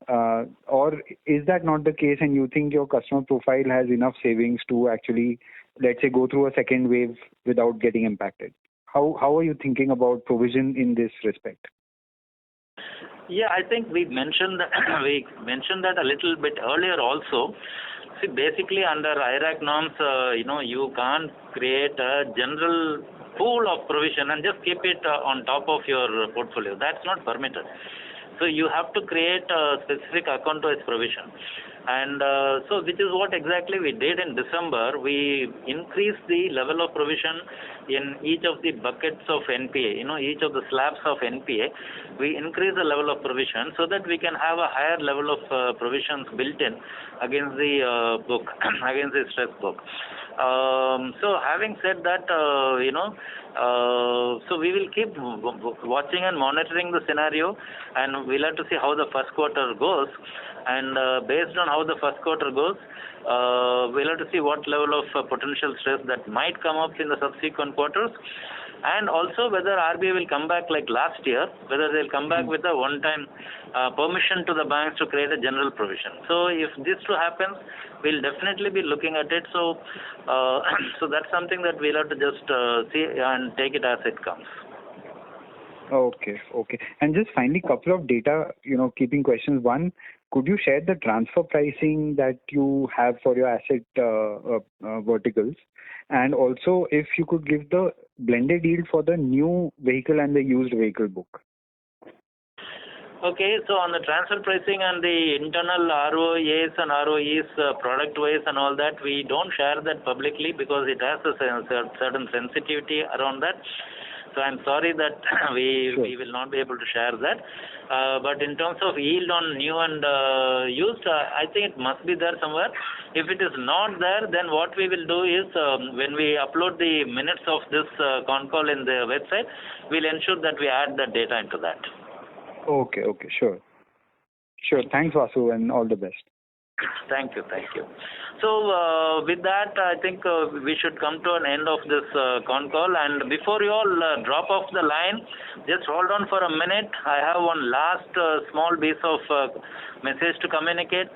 Or is that not the case and you think your customer profile has enough savings to actually, let's say, go through a second wave without getting impacted? How are you thinking about provision in this respect? Yeah, I think we mentioned that a little bit earlier also. See, basically under IRAC norms, you can't create a general pool of provision and just keep it on top of your portfolio. That's not permitted. So you have to create a specific account-wise provision. And so which is what exactly we did in December. We increased the level of provision in each of the buckets of NPA, each of the slabs of NPA. We increase the level of provision so that we can have a higher level of provisions built in against the book, against the stress book. So having said that, so we will keep watching and monitoring the scenario, and we'll have to see how the first quarter goes. And based on how the first quarter goes, we'll have to see what level of potential stress that might come up in the subsequent quarters, and also whether RBI will come back like last year, whether they'll come back with a one-time permission to the banks to create a general provision. So if this too happens, we'll definitely be looking at it. So so that's something that we'll have to just see and take it as it comes. Okay. And just finally, couple of data, keeping questions. One, could you share the transfer pricing that you have for your asset verticals? And also, if you could give the blended yield for the new vehicle and the used vehicle book. Okay, so on the transfer pricing and the internal ROAs and ROEs product-wise and all that, we don't share that publicly because it has a certain sensitivity around that. So I'm sorry that we will not be able to share that. But in terms of yield on new and used, I think it must be there somewhere. If it is not there, then what we will do is when we upload the minutes of this con call in the website, we'll ensure that we add the data into that. Okay, sure. Thanks, Vasu, and all the best. Thank you. So with that, I think we should come to an end of this con call. And before you all drop off the line, just hold on for a minute. I have one last small piece of message to communicate.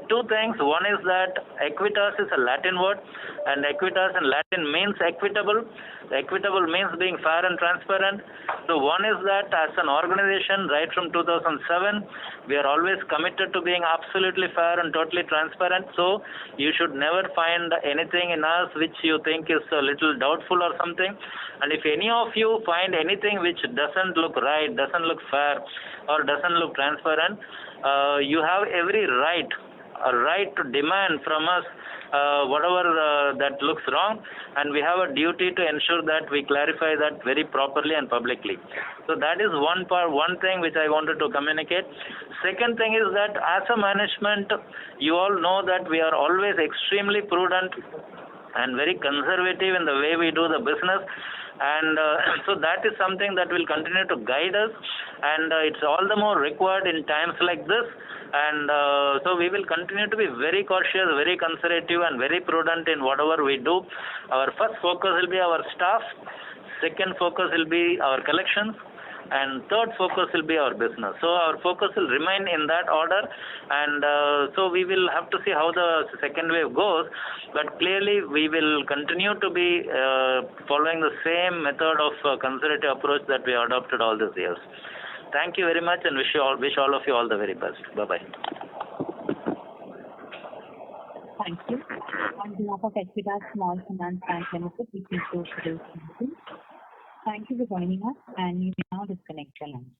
Two things. One is that equitas is a Latin word, and equitas in Latin means equitable. Equitable means being fair and transparent. So one is that as an organization, right from 2007, we are always committed to being absolutely fair and totally transparent. So you should never find anything in us which you think is a little doubtful or something. And if any of you find anything which doesn't look right, doesn't look fair, or doesn't look transparent, you have every right to demand from us whatever that looks wrong, and we have a duty to ensure that we clarify that very properly and publicly. So that is one thing which I wanted to communicate. Second thing is that as a management, you all know that we are always extremely prudent and very conservative in the way we do the business. And so that is something that will continue to guide us, and it's all the more required in times like this. And so we will continue to be very cautious, very conservative, and very prudent in whatever we do. Our first focus will be our staff, second focus will be our collections, and third focus will be our business. So our focus will remain in that order, and so we will have to see how the second wave goes, but clearly we will continue to be following the same method of conservative approach that we adopted all these years. Thank you very much, and wish all of you all the very best. Bye-bye. Thank you. On behalf of Equitas Small Finance Bank Limited, we conclude today's meeting. Thank you for joining us, and you may now disconnect your line.